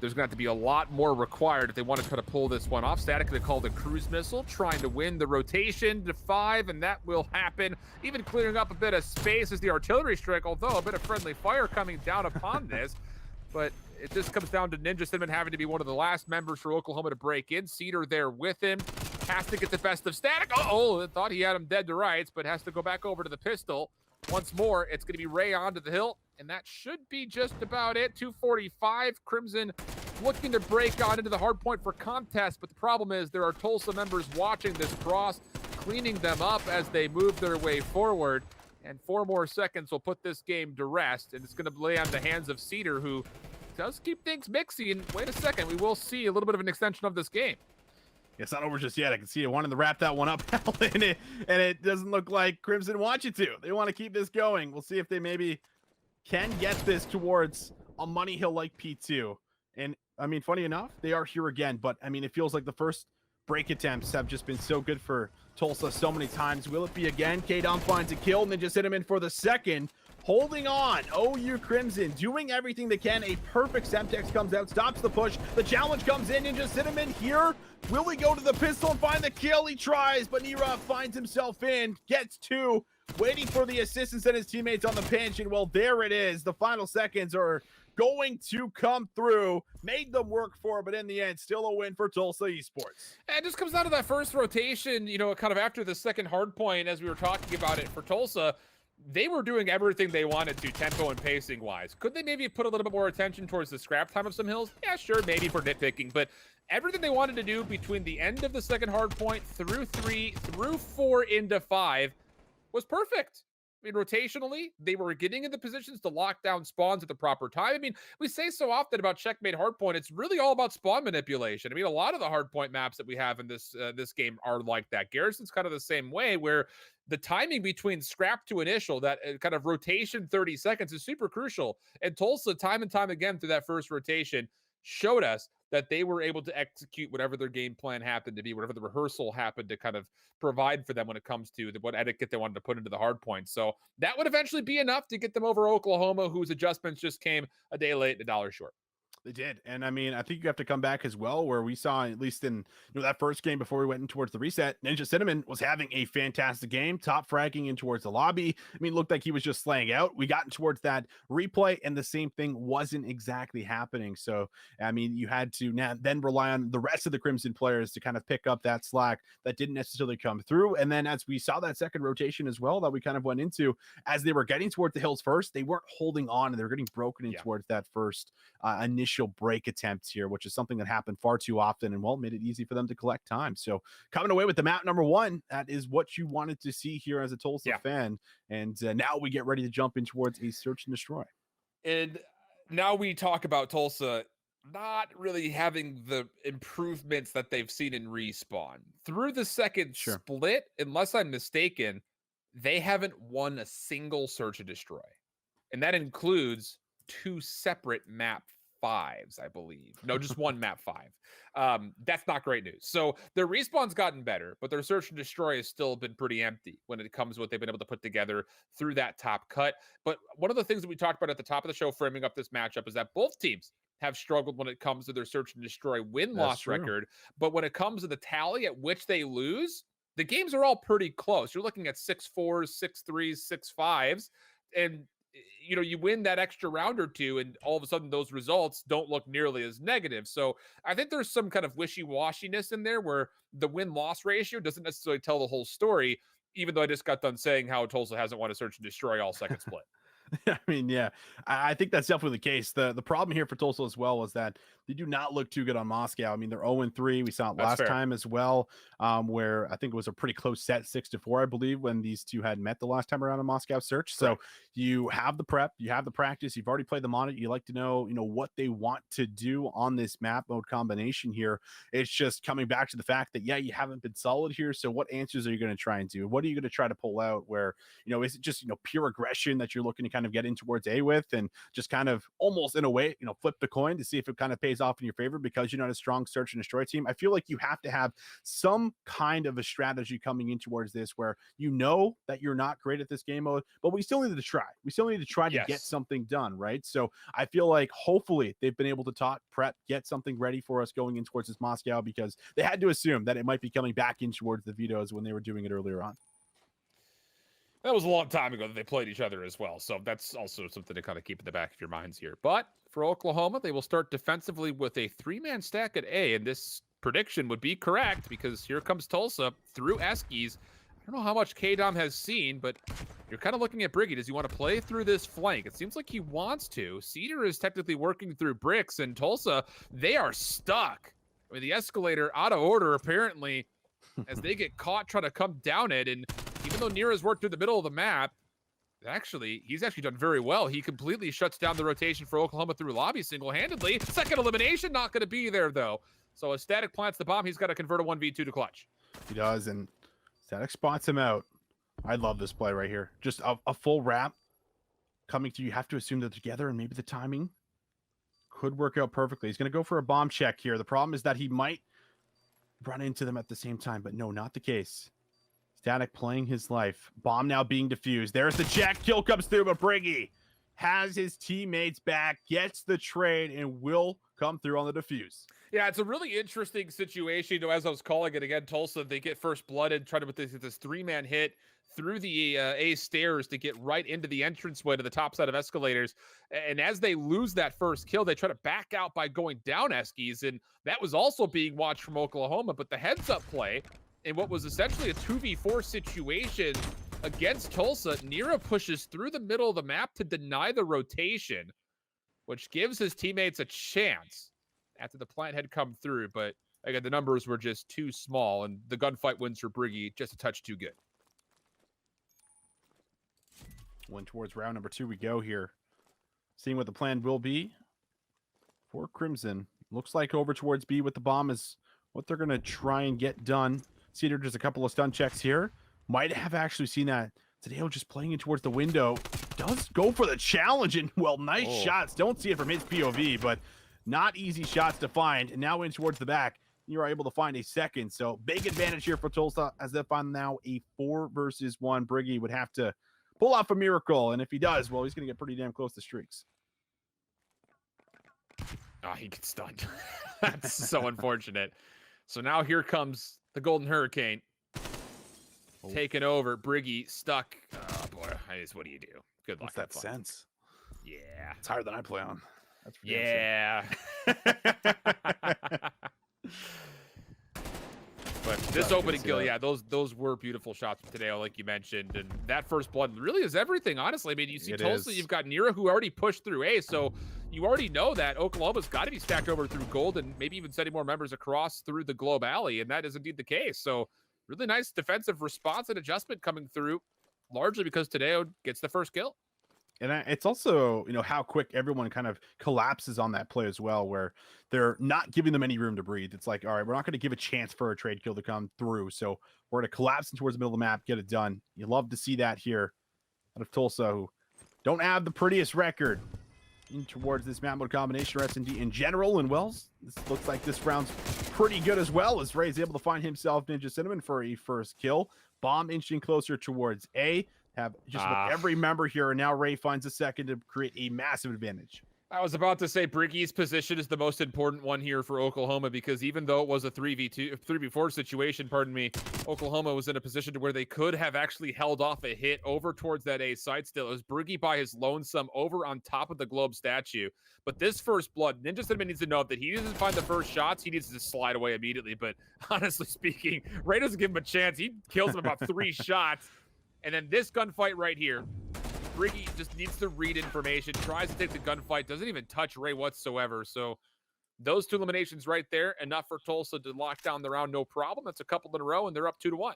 there's going to have to be a lot more required if they want to try to pull this one off. Static going to call the cruise missile, trying to win the rotation to 5, and that will happen. Even clearing up a bit of space as the artillery strike, although a bit of friendly fire coming down upon this. But it just comes down to Ninja Cinnamon having to be one of the last members for Oklahoma to break in. Cedar there with him. Has to get the best of Static. Uh-oh, thought he had him dead to rights, but has to go back over to the pistol. Once more, it's going to be Ray onto the hilt, and that should be just about it. 245, Crimson looking to break on into the hard point for contest, but the problem is there are Tulsa members watching this cross, cleaning them up as they move their way forward, and 4 more seconds will put this game to rest, and it's going to lay on the hands of Cedar, who does keep things mixy, and wait a second, we will see a little bit of an extension of this game. It's not over just yet. I can see it wanting to wrap that one up, and it doesn't look like Crimson wants you to. They want to keep this going. We'll see if they maybe can get this towards a Money Hill like P2. And I mean, funny enough, they are here again, but I mean, it feels like the first break attempts have just been so good for Tulsa so many times. Will it be again? K-Dom finds a kill and then just hit him in for the second. Holding on, OU Crimson doing everything they can. A perfect Semtex comes out, stops the push. The challenge comes in and just hit him in here. Will he go to the pistol and find the kill? He tries, but Nira finds himself in, gets 2, waiting for the assistance and his teammates on the pinch. And well, there it is. The final seconds are going to come through. Made them work for it, but in the end, still a win for Tulsa Esports. And it just comes down to that first rotation, you know, kind of after the second hard point, as we were talking about it for Tulsa. They were doing everything they wanted to, tempo and pacing wise. Could they maybe put a little bit more attention towards the scrap time of some hills? Yeah, sure, maybe for nitpicking, but everything they wanted to do between the end of the second hard point through 3, through 4 into 5 was perfect. I mean, rotationally, they were getting in the positions to lock down spawns at the proper time. I mean, we say so often about checkmate hardpoint, it's really all about spawn manipulation. I mean, a lot of the hardpoint maps that we have in this game are like that. Garrison's kind of the same way, where the timing between scrap to initial, that kind of rotation 30 seconds is super crucial. And Tulsa, time and time again through that first rotation, showed us that they were able to execute whatever their game plan happened to be, whatever the rehearsal happened to kind of provide for them when it comes to what etiquette they wanted to put into the hard point. So that would eventually be enough to get them over Oklahoma, whose adjustments just came a day late and $1 short. They did. And I mean, I think you have to come back as well, where we saw, at least in that first game before we went in towards the reset, Ninja Cinnamon was having a fantastic game, top fragging in towards the lobby. I mean, it looked like he was just slaying out. We got towards that replay, and the same thing wasn't exactly happening. So, I mean, you had to now then rely on the rest of the Crimson players to kind of pick up that slack that didn't necessarily come through. And then as we saw that second rotation as well, that we kind of went into, as they were getting towards the hills first, they weren't holding on, and they were getting broken in towards that first initial break attempts here, which is something that happened far too often, and well, made it easy for them to collect time. So coming away with the map number 1, that is what you wanted to see here as a Tulsa fan. And now we get ready to jump in towards a search and destroy. And now we talk about Tulsa not really having the improvements that they've seen in Respawn. Through the second split, unless I'm mistaken, they haven't won a single search and destroy. And that includes 2 separate map 5s, I believe. No, just one map 5. That's not great news. So their respawn's gotten better, but their search and destroy has still been pretty empty when it comes to what they've been able to put together through that top cut. But one of the things that we talked about at the top of the show framing up this matchup is that both teams have struggled when it comes to their search and destroy win-loss record. But when it comes to the tally at which they lose, the games are all pretty close. You're looking at 6-4s, 6-3s, 6-5s, and you win that extra round or two, and all of a sudden those results don't look nearly as negative. So I think there's some kind of wishy-washiness in there where the win-loss ratio doesn't necessarily tell the whole story, even though I just got done saying how Tulsa hasn't won a search and destroy all second split. I mean, yeah, I think that's definitely the case. The problem here for Tulsa as well was that they do not look too good on Moscow. I mean, they're 0-3. We saw it last time as well, where I think it was a pretty close set, 6-4, I believe, when these two had met the last time around a Moscow search. So you have the prep, you have the practice, you've already played them on it. You like to know, what they want to do on this map mode combination here. It's just coming back to the fact that, you haven't been solid here. So what answers are you going to try and do? What are you going to try to pull out where, is it just, pure aggression that you're looking to kind of get in towards A with, and just kind of almost in a way, flip the coin to see if it kind of pays off in your favor because you're not a strong search and destroy team? I feel like you have to have some kind of a strategy coming in towards this where that you're not great at this game mode, but we still need to try. We still need to try to get something done, right? So I feel like hopefully they've been able to talk, prep, get something ready for us going in towards this Moscow, because they had to assume that it might be coming back in towards the vetoes when they were doing it earlier on. That was a long time ago that they played each other as well. So that's also something to kind of keep in the back of your minds here. But for Oklahoma, they will start defensively with a 3-man stack at A. And this prediction would be correct because here comes Tulsa through Eskies. don't know how much K-Dom has seen, but you're kind of looking at Briggy. Does he want to play through this flank? It seems like he wants to. Cedar is technically working through bricks, and Tulsa, they are stuck. I mean, the escalator out of order, apparently, as they get caught trying to come down it. And even though Nira's worked through the middle of the map, he's actually done very well. He completely shuts down the rotation for Oklahoma through lobby single-handedly. Second elimination not going to be there, though. So as Static plants the bomb, he's got to convert a 1v2 to clutch. He does, and Static spots him out. I love this play right here. Just a full wrap coming to you. You have to assume they're together, and maybe the timing could work out perfectly. He's going to go for a bomb check here. The problem is that he might run into them at the same time, but no, not the case. Static playing his life. Bomb now being defused. There's the check. Kill comes through, but Briggy has his teammates back, gets the trade, and will come through on the defuse. Yeah, it's a really interesting situation. As I was calling it again, Tulsa, they get first blood and try to put this three-man hit through the A stairs to get right into the entranceway to the top side of escalators. And as they lose that first kill, they try to back out by going down Eskies. And that was also being watched from Oklahoma. But the heads-up play in what was essentially a 2v4 situation against Tulsa, Nira pushes through the middle of the map to deny the rotation, which gives his teammates a chance after the plant had come through. But again, the numbers were just too small, and the gunfight wins for Briggy just a touch too good. Went towards round number 2 we go here. Seeing what the plan will be for Crimson. Looks like over towards B with the bomb is what they're going to try and get done. Cedar does a couple of stun checks here. Might have actually seen that. Tadeo just playing it towards the window. Does go for the challenge, and well, nice shots. Don't see it from his POV, but not easy shots to find. And now in towards the back, you're able to find a second. So big advantage here for Tulsa as they find now a 4 versus 1. Briggy would have to pull off a miracle, and if he does, well, he's going to get pretty damn close to streaks. Oh, he gets stunned. That's so unfortunate. So now here comes the Golden Hurricane. Taken over. Briggy stuck. Oh, boy. What do you do? Good luck. What's that sense? Yeah. It's higher than I play on. That's yeah. But this opening kill, yeah, those were beautiful shots today, like you mentioned. And that first blood really is everything, honestly. I mean, you see Tulsa, you've got Nira, who already pushed through A, so you already know that Oklahoma's got to be stacked over through gold and maybe even sending more members across through the Globe Alley, and that is indeed the case. So really nice defensive response and adjustment coming through, largely because Tadeo gets the first kill. And it's also, how quick everyone kind of collapses on that play as well, where they're not giving them any room to breathe. It's like, all right, we're not going to give a chance for a trade kill to come through. So we're going to collapse towards the middle of the map, get it done. You love to see that here out of Tulsa, who don't have the prettiest record in towards this map mode combination or S&D in general. And Wells, this looks like this round's pretty good as well, as Ray's able to find himself Ninja Cinnamon for a first kill. Bomb inching closer towards A. Have just about every member here, and now Ray finds a second to create a massive advantage. I was about to say Briggy's position is the most important one here for Oklahoma, because even though it was a 3v4 situation, Oklahoma was in a position to where they could have actually held off a hit over towards that A side still. It was Briggy by his lonesome over on top of the globe statue. But this first blood, Ninja Cinnamon needs to know that he doesn't find the first shots, he needs to just slide away immediately. But honestly speaking, Ray doesn't give him a chance. He kills him about 3 shots. And then this gunfight right here, Briggy just needs to read information, tries to take the gunfight, doesn't even touch Ray whatsoever. So those 2 eliminations right there, enough for Tulsa to lock down the round, no problem. That's a couple in a row, and they're up 2-1.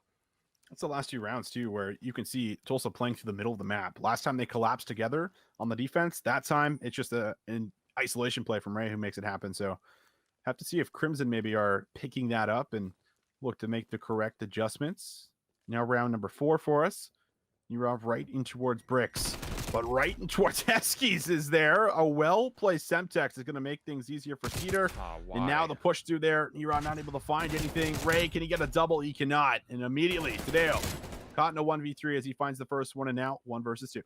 That's the last 2 rounds, too, where you can see Tulsa playing through the middle of the map. Last time they collapsed together on the defense, that time it's just an isolation play from Ray who makes it happen. So have to see if Crimson maybe are picking that up and look to make the correct adjustments. Now round number 4 for us. You're off right in towards bricks, but right in towards Eskies is there. A well-placed Semtex is going to make things easier for Cedar. And now the push through there. You're not able to find anything. Ray, can he get a double? He cannot. And immediately, Tadeo caught in a 1v3 as he finds the first one, and now 1 versus 2.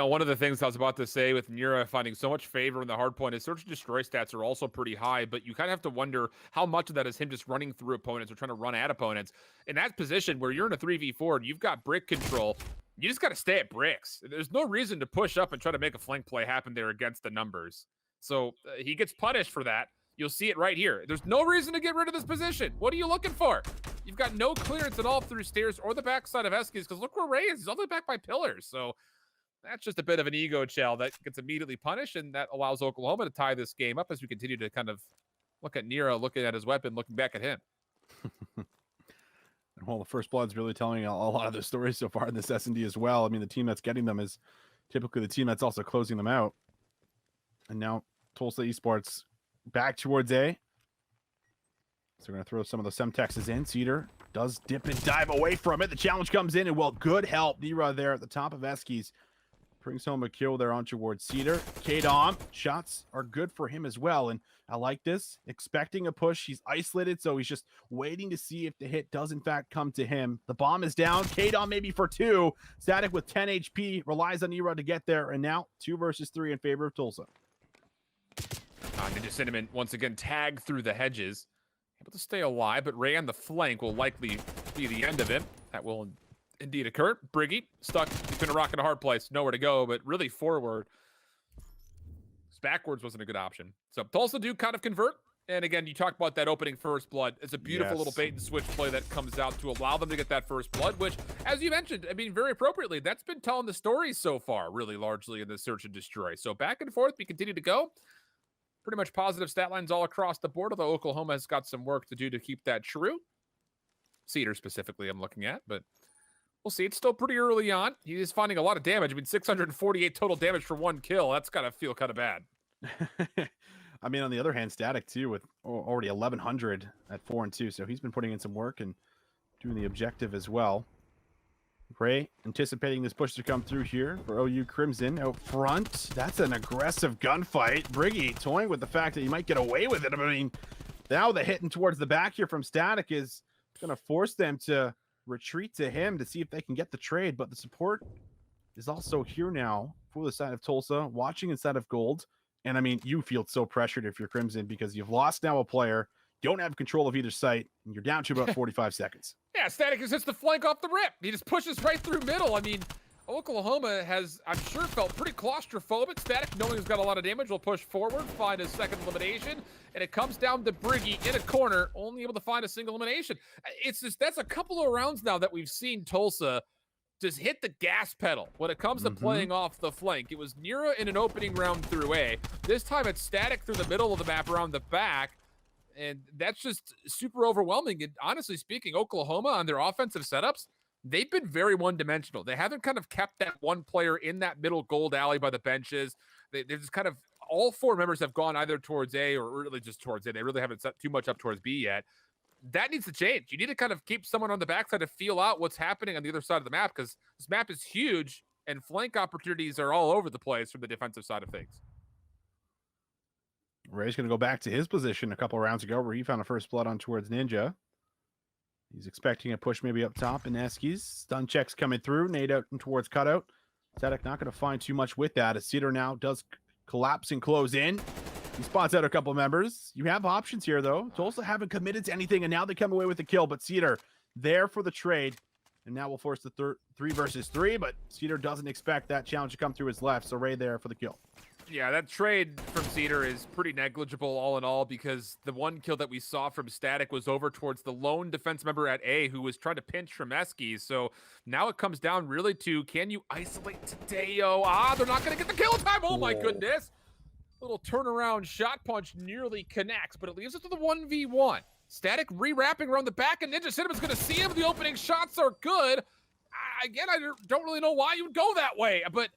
One of the things I was about to say with Nira finding so much favor in the hard point is search and destroy stats are also pretty high, but you kind of have to wonder how much of that is him just running through opponents or trying to run at opponents. In that position where you're in a 3v4 and you've got brick control, you just got to stay at bricks. There's no reason to push up and try to make a flank play happen there against the numbers. So he gets punished for that. You'll see it right here. There's no reason to get rid of this position. What are you looking for? You've got no clearance at all through stairs or the backside of Eskies, because look where Ray is. He's all the way back by pillars. So that's just a bit of an ego shell that gets immediately punished, and that allows Oklahoma to tie this game up as we continue to kind of look at Nero, looking at his weapon, looking back at him. Well, the First Blood's really telling a lot of the stories so far in this S&D as well. I mean, the team that's getting them is typically the team that's also closing them out. And now Tulsa Esports back towards A. So we're going to throw some of the Semtexes in. Cedar does dip and dive away from it. The challenge comes in, and well, good help. Nera there at the top of Eskies brings home a kill there on towards Cedar. K-Dom, shots are good for him as well. And I like this. Expecting a push. He's isolated, so he's just waiting to see if the hit does in fact come to him. The bomb is down. K-Dom maybe for 2. Static with 10 HP. Relies on Nera to get there. And now 2 versus 3 in favor of Tulsa. Ninja Cinnamon once again tagged through the hedges. Able to stay alive, but Ray on the flank will likely be the end of him. That will indeed occur. Briggy stuck between a rock and a hard place. Nowhere to go, but really forward. Backwards wasn't a good option. So Tulsa do kind of convert. And again, you talked about that opening first blood. It's a beautiful little bait and switch play that comes out to allow them to get that first blood, which, as you mentioned, I mean, very appropriately, that's been telling the story so far, really largely in the search and destroy. So back and forth, we continue to go. Pretty much positive stat lines all across the board, although Oklahoma has got some work to do to keep that true. Cedar specifically I'm looking at, but we'll see. It's still pretty early on. He is finding a lot of damage. I mean, 648 total damage for 1 kill. That's got to feel kind of bad. I mean, on the other hand, Static too, with already 1,100 at 4 and 2. So he's been putting in some work and doing the objective as well. Ray anticipating this push to come through here for OU Crimson out front. That's an aggressive gunfight. Briggy toying with the fact that you might get away with it. I mean, now the hitting towards the back here from Static is going to force them to retreat to him to see if they can get the trade. But the support is also here now for the side of Tulsa, watching inside of Gold. And I mean, you feel so pressured if you're Crimson because you've lost now a player, don't have control of either site, and you're down to about 45 seconds. Yeah, Static just hits the flank off the rip. He just pushes right through middle. I mean, Oklahoma has, I'm sure, felt pretty claustrophobic. Static, knowing he's got a lot of damage, will push forward, find his second elimination, and it comes down to Briggy in a corner, only able to find a single elimination. It's just, that's a couple of rounds now that we've seen Tulsa just hit the gas pedal when it comes to playing off the flank. It was Nera in an opening round through A. This time it's Static through the middle of the map around the back. And that's just super overwhelming. And honestly speaking, Oklahoma on their offensive setups, they've been very one-dimensional. They haven't kind of kept that one player in that middle gold alley by the benches. They're just kind of, all 4 members have gone either towards A or really just towards A. They really haven't set too much up towards B yet. That needs to change. You need to kind of keep someone on the backside to feel out what's happening on the other side of the map, because this map is huge and flank opportunities are all over the place from the defensive side of things. Ray's going to go back to his position a couple rounds ago where he found a first blood on towards Ninja. He's expecting a push maybe up top in Eskies. Stun checks coming through. Nade out and towards cutout. Static not going to find too much with that as Cedar now does collapse and close in. He spots out a couple members. You have options here, though. Tulsa haven't committed to anything, and now they come away with the kill. But Cedar there for the trade. And now we'll force the 3 versus 3, but Cedar doesn't expect that challenge to come through his left. So Ray there for the kill. Yeah, that trade from Cedar is pretty negligible all in all, because the 1 kill that we saw from Static was over towards the lone defense member at A who was trying to pinch from Eskies. So now it comes down really to, can you isolate Tadeo? They're not going to get the kill time. Oh my goodness. Little turnaround shot punch nearly connects, but it leaves us with a 1v1. Static re-wrapping around the back, and Ninja Cinnamon's going to see him. The opening shots are good. Again, I don't really know why you would go that way, but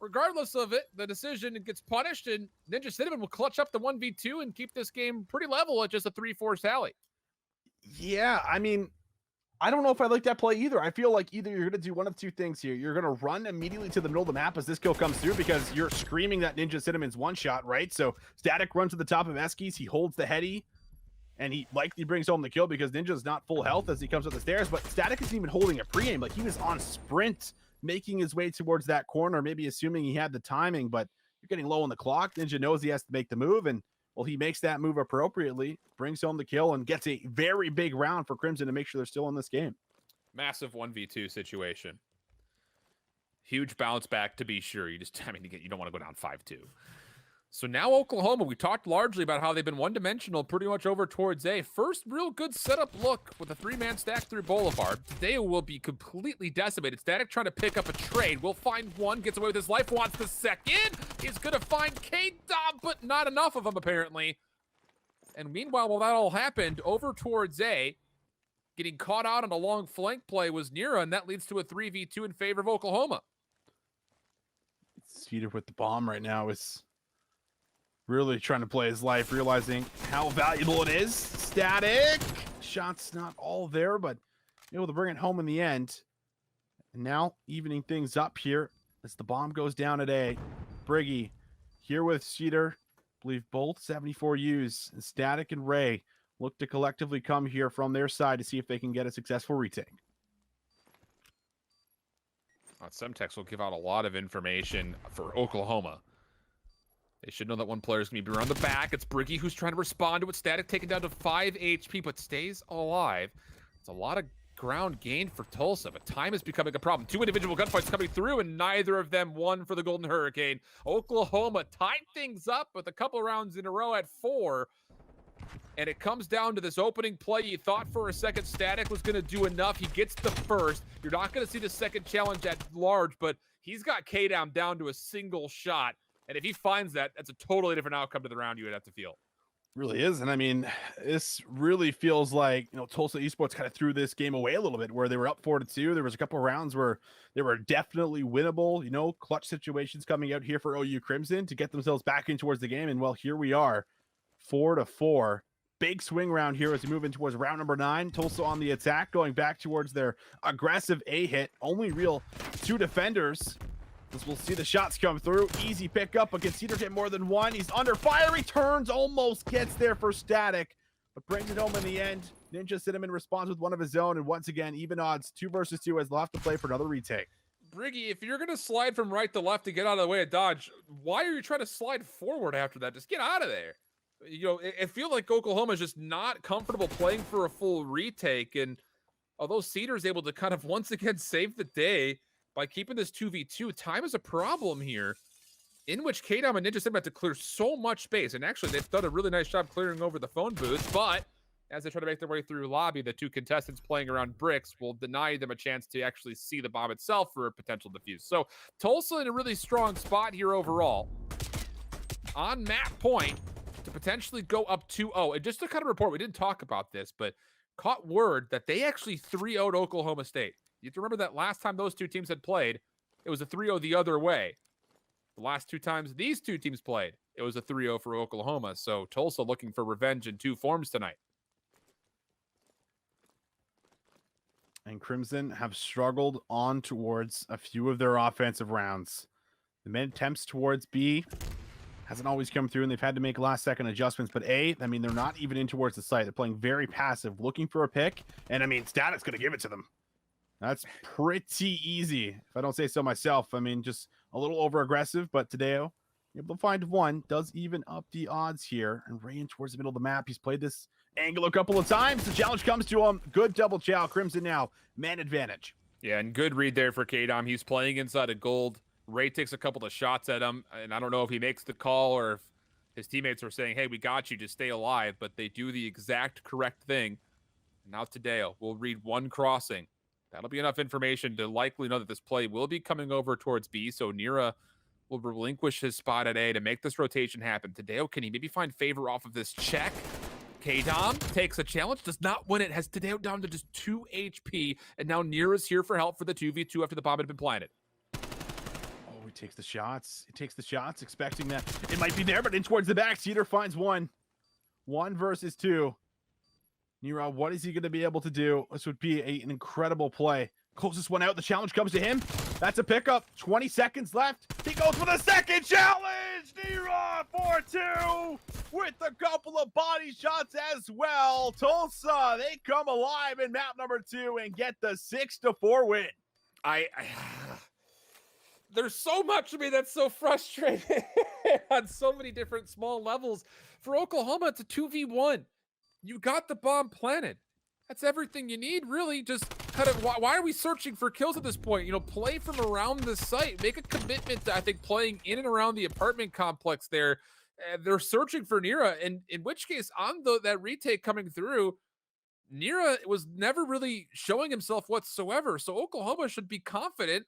regardless of it, the decision gets punished, and Ninja Cinnamon will clutch up the 1v2 and keep this game pretty level at just a 3-4 tally. Yeah, I mean, I don't know if I like that play either. I feel like either you're going to do one of 2 things here. You're going to run immediately to the middle of the map as this kill comes through because you're screaming that Ninja Cinnamon's one shot, right? So Static runs to the top of Eskies. He holds the heady, and he likely brings home the kill because Ninja's not full health as he comes up the stairs, but Static isn't even holding a pre-aim. Like, he was on sprint, making his way towards that corner, maybe assuming he had the timing, but you're getting low on the clock. Ninja knows he has to make the move, and well, he makes that move appropriately, brings home the kill, and gets a very big round for Crimson to make sure they're still in this game. Massive 1v2 situation. Huge bounce back to be sure. You don't want to go down 5-2. So now Oklahoma, we talked largely about how they've been one-dimensional pretty much over towards A. First real good setup look with a three-man stack through Boulevard. Today will be completely decimated. Static trying to pick up a trade. Will find one, gets away with his life, wants the second. He's going to find K-Dom, but not enough of them apparently. And meanwhile, while that all happened, over towards A, getting caught out on a long flank play was Nira, and that leads to a 3v2 in favor of Oklahoma. Cedar with the bomb right now is really trying to play his life, realizing how valuable it is. Static. Shots not all there, but able to bring it home in the end. And now evening things up here as the bomb goes down at A. Briggy here with Cedar. I believe both 74 U's. And Static and Ray look to collectively come here from their side to see if they can get a successful retake. Semtex will give out a lot of information for Oklahoma. They should know that one player is going to be around the back. It's Briggy who's trying to respond to it. Static taken down to 5 HP, but stays alive. It's a lot of ground gained for Tulsa, but time is becoming a problem. 2 individual gunfights coming through, and neither of them won for the Golden Hurricane. Oklahoma tied things up with a couple rounds in a row at 4. And it comes down to this opening play. You thought for a second Static was going to do enough. He gets the first. You're not going to see the second challenge at large, but he's got K-Down down to a single shot. And if he finds that, that's a totally different outcome to the round you would have to feel. Really is. And I mean, this really feels like, Tulsa Esports kind of threw this game away a little bit where they were up 4-2. There was a couple of rounds where they were definitely winnable, clutch situations coming out here for OU Crimson to get themselves back in towards the game. And well, here we are, 4-4. Big swing round here as we move in towards round number 9. Tulsa on the attack, going back towards their aggressive A hit. Only real 2 defenders. As we'll see the shots come through. Easy pickup, but can Cedar get more than one? He's under fire. He turns, almost gets there for Static, but brings it home in the end. Ninja Cinnamon responds with one of his own, and once again, even odds, 2 versus 2, as they'll have to play for another retake. Briggy, if you're going to slide from right to left to get out of the way of dodge, why are you trying to slide forward after that? Just get out of there. It feels like Oklahoma is just not comfortable playing for a full retake, and although Cedar's able to kind of once again save the day by keeping this 2v2, time is a problem here, in which K-Dom and Ninja Sim have to clear so much space. And actually, they've done a really nice job clearing over the phone booth, but as they try to make their way through lobby, the 2 contestants playing around bricks will deny them a chance to actually see the bomb itself for a potential defuse. So Tulsa in a really strong spot here overall. On map point to potentially go up 2-0. And just to kind of report, we didn't talk about this, but caught word that they actually 3-0'd Oklahoma State. You have to remember that last time those 2 teams had played, it was a 3-0 the other way. The last 2 times these 2 teams played, it was a 3-0 for Oklahoma. So Tulsa looking for revenge in 2 forms tonight. And Crimson have struggled on towards a few of their offensive rounds. The mid attempts towards B hasn't always come through, and they've had to make last-second adjustments. But A, I mean, they're not even in towards the site. They're playing very passive, looking for a pick. And, I mean, Static's going to give it to them. That's pretty easy, if I don't say so myself. I mean, just a little over-aggressive, but Tadeo able to find one. Does even up the odds here. And Ray in towards the middle of the map. He's played this angle a couple of times. The challenge comes to him. Good double chow. Crimson now, man advantage. Yeah, and good read there for K-Dom. He's playing inside of gold. Ray takes a couple of shots at him, and I don't know if he makes the call or if his teammates are saying, hey, we got you, just stay alive, but they do the exact correct thing. And now Tadeo will read one crossing. That'll be enough information to likely know that this play will be coming over towards B, so Nira will relinquish his spot at A to make this rotation happen. Tadeo, can he maybe find favor off of this check? K-Dom takes a challenge, does not win it, has Tadeo down to just 2 HP, and now Nira's here for help for the 2v2 after the bomb had been planted. Oh, he takes the shots. He takes the shots, expecting that it might be there, but in towards the back. Cedar finds one. 1 versus 2. Nira, what is he going to be able to do? This would be an incredible play. Closest one out. The challenge comes to him. That's a pickup. 20 seconds left. He goes for the second challenge. Nira 4-2 with a couple of body shots as well. Tulsa, they come alive in map number 2 and get the 6-4 win. There's so much of me that's so frustrated on so many different small levels. For Oklahoma, it's a 2v1. You got the bomb planted. That's everything you need, really. Just kind of, why are we searching for kills at this point? Play from around the site. Make a commitment to, I think, playing in and around the apartment complex there. they're searching for Nira, and in which case, on that retake coming through, Nira was never really showing himself whatsoever. So Oklahoma should be confident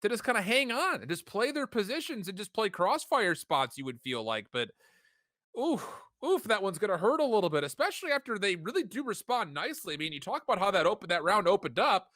to just kind of hang on and just play their positions and just play crossfire spots, you would feel like. But oof, that one's going to hurt a little bit, especially after they really do respond nicely. I mean, you talk about how that round opened up.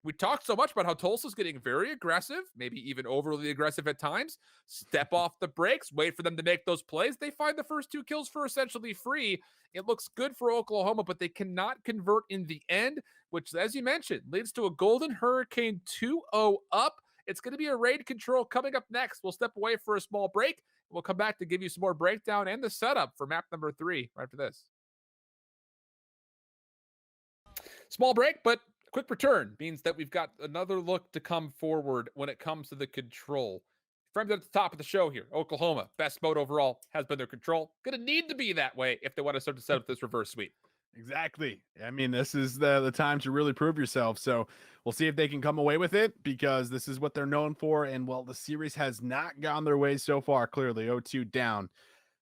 We talked so much about how Tulsa's getting very aggressive, maybe even overly aggressive at times. Step off the brakes, wait for them to make those plays. They find the first 2 kills for essentially free. It looks good for Oklahoma, but they cannot convert in the end, which, as you mentioned, leads to a Golden Hurricane 2-0 up. It's going to be a raid control coming up next. We'll step away for a small break. We'll come back to give you some more breakdown and the setup for map number 3 right after this. Small break, but quick return means that we've got another look to come forward when it comes to the control. Framed at the top of the show here, Oklahoma, best mode overall has been their control. Going to need to be that way if they want to start to set up this reverse sweep. Exactly. I mean, this is the time to really prove yourself. So we'll see if they can come away with it, because this is what they're known for. And well, the series has not gone their way so far. Clearly 0-2 down.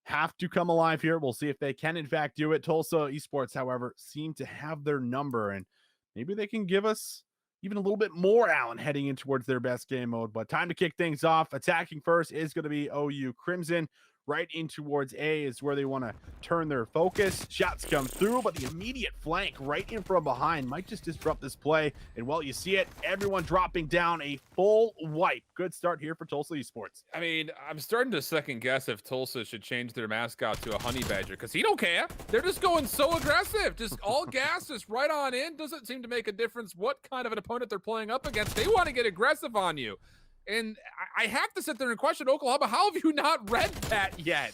Have to come alive here. We'll see if they can in fact do it. Tulsa Esports, however, seem to have their number, and maybe they can give us even a little bit more, Allen, heading in towards their best game mode. But time to kick things off. Attacking first is going to be OU Crimson. Right in towards A is where they want to turn their focus. Shots come through, but the immediate flank right in from behind might just disrupt this play. And well, you see it, everyone dropping down, a full wipe. Good start here for Tulsa Esports. I mean, I'm starting to second guess if Tulsa should change their mascot to a honey badger, because he don't care. They're just going so aggressive, just all gas, just right on in. Doesn't seem to make a difference what kind of an opponent they're playing up against. They want to get aggressive on you. And I have to sit there and question, Oklahoma, how have you not read that yet?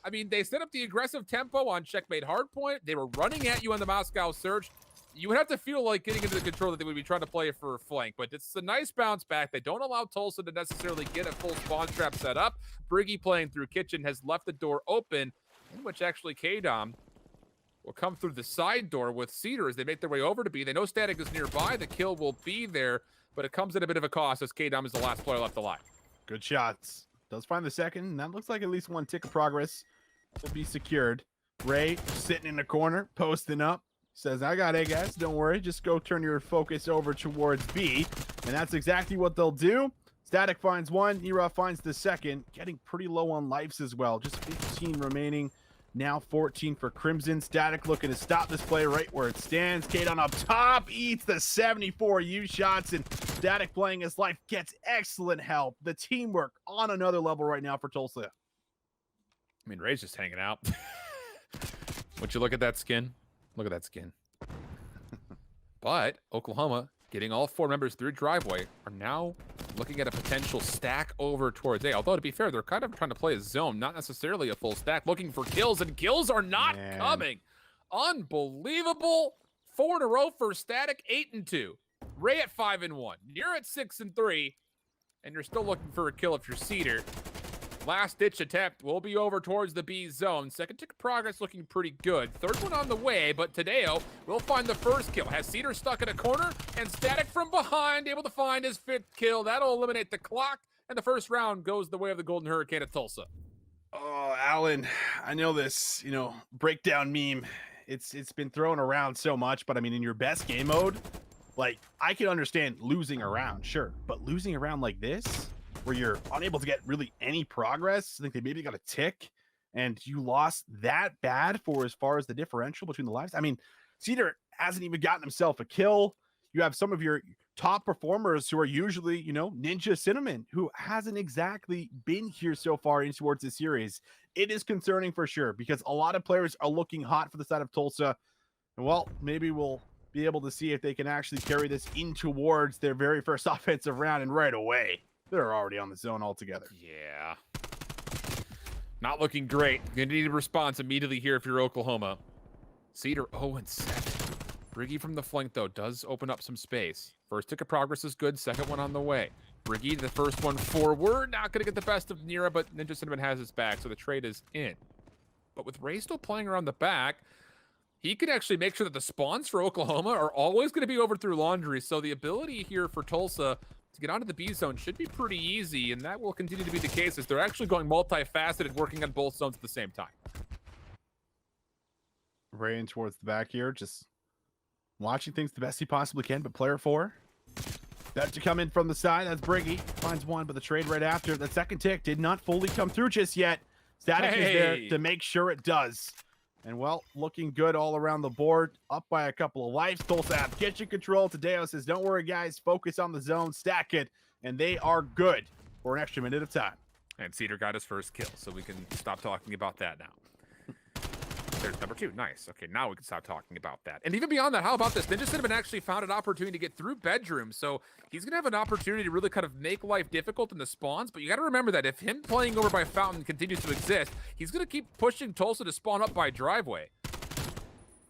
I mean, they set up the aggressive tempo on Checkmate Hardpoint. They were running at you on the Moscow Surge. You would have to feel like getting into the control that they would be trying to play for a flank, but it's a nice bounce back. They don't allow Tulsa to necessarily get a full spawn trap set up. Briggy playing through Kitchen has left the door open, in which actually K-Dom will come through the side door with Cedar as they make their way over to B. They know Static is nearby. The kill will be there, but it comes at a bit of a cost as K-Dom is the last player left alive. Good shots. Does find the second, and that looks like at least one tick of progress will be secured. Ray sitting in the corner, posting up, says, I got A, guys. Don't worry. Just go turn your focus over towards B. And that's exactly what they'll do. Static finds one. Nira finds the second. Getting pretty low on lives as well. Just 15 remaining. Now 14 for Crimson. Static looking to stop this play right where it stands. Kadon up top eats the 74 U shots, and Static playing his life gets excellent help. The teamwork on another level right now for Tulsa. I mean, Ray's just hanging out. Would you look at that skin? Look at that skin. But Oklahoma, getting all 4 members through driveway, are now looking at a potential stack over towards A. Although, to be fair, they're kind of trying to play a zone, not necessarily a full stack, looking for kills, and kills are not coming. Unbelievable. 4 in a row for Static, 8-2. Ray at 5-1. You're at 6-3, and you're still looking for a kill if you're Cedar. Last-ditch attempt will be over towards the B zone. Second tick of progress looking pretty good. Third one on the way, but Tadeo will find the first kill. Has Cedar stuck in a corner, and Static from behind able to find his 5th kill. That'll eliminate the clock, and the first round goes the way of the Golden Hurricane at Tulsa. Oh, Alan, I know this, breakdown meme. It's been thrown around so much, but I mean, in your best game mode, like, I can understand losing a round, sure, but losing a round like this, where you're unable to get really any progress. I think they maybe got a tick, and you lost that bad for as far as the differential between the lives. I mean, Cedar hasn't even gotten himself a kill. You have some of your top performers who are usually, Ninja Cinnamon, who hasn't exactly been here so far in towards the series. It is concerning for sure, because a lot of players are looking hot for the side of Tulsa. And well, maybe we'll be able to see if they can actually carry this in towards their very first offensive round, and right away, they're already on the zone altogether. Yeah. Not looking great. Gonna need a response immediately here if you're Oklahoma. Cedar 0-7. Briggy from the flank, though, does open up some space. First tick of progress is good. Second one on the way. Briggy, the first one forward. Not gonna get the best of Nira, but Ninja Cinnamon has his back, so the trade is in. But with Ray still playing around the back, he can actually make sure that the spawns for Oklahoma are always going to be over through Laundry. So the ability here for Tulsa to get onto the B zone should be pretty easy, and that will continue to be the case as they're actually going multifaceted, working on both zones at the same time. Ray in towards the back here, just watching things the best he possibly can, but player 4. That to come in from the side. That's Briggy. Finds one, but the trade right after. The second tick did not fully come through just yet. Static is there to make sure it does. And, well, looking good all around the board. Up by a couple of lives. Tulsa have kitchen control. Tadeo says, don't worry, guys. Focus on the zone. Stack it. And they are good for an extra minute of time. And Cedar got his first kill, so we can stop talking about that now. There's number 2. Nice. Okay, now we can stop talking about that. And even beyond that, how about this? Ninja Cinnamon actually found an opportunity to get through bedroom, so he's going to have an opportunity to really kind of make life difficult in the spawns, but you got to remember that if him playing over by Fountain continues to exist, he's going to keep pushing Tulsa to spawn up by driveway.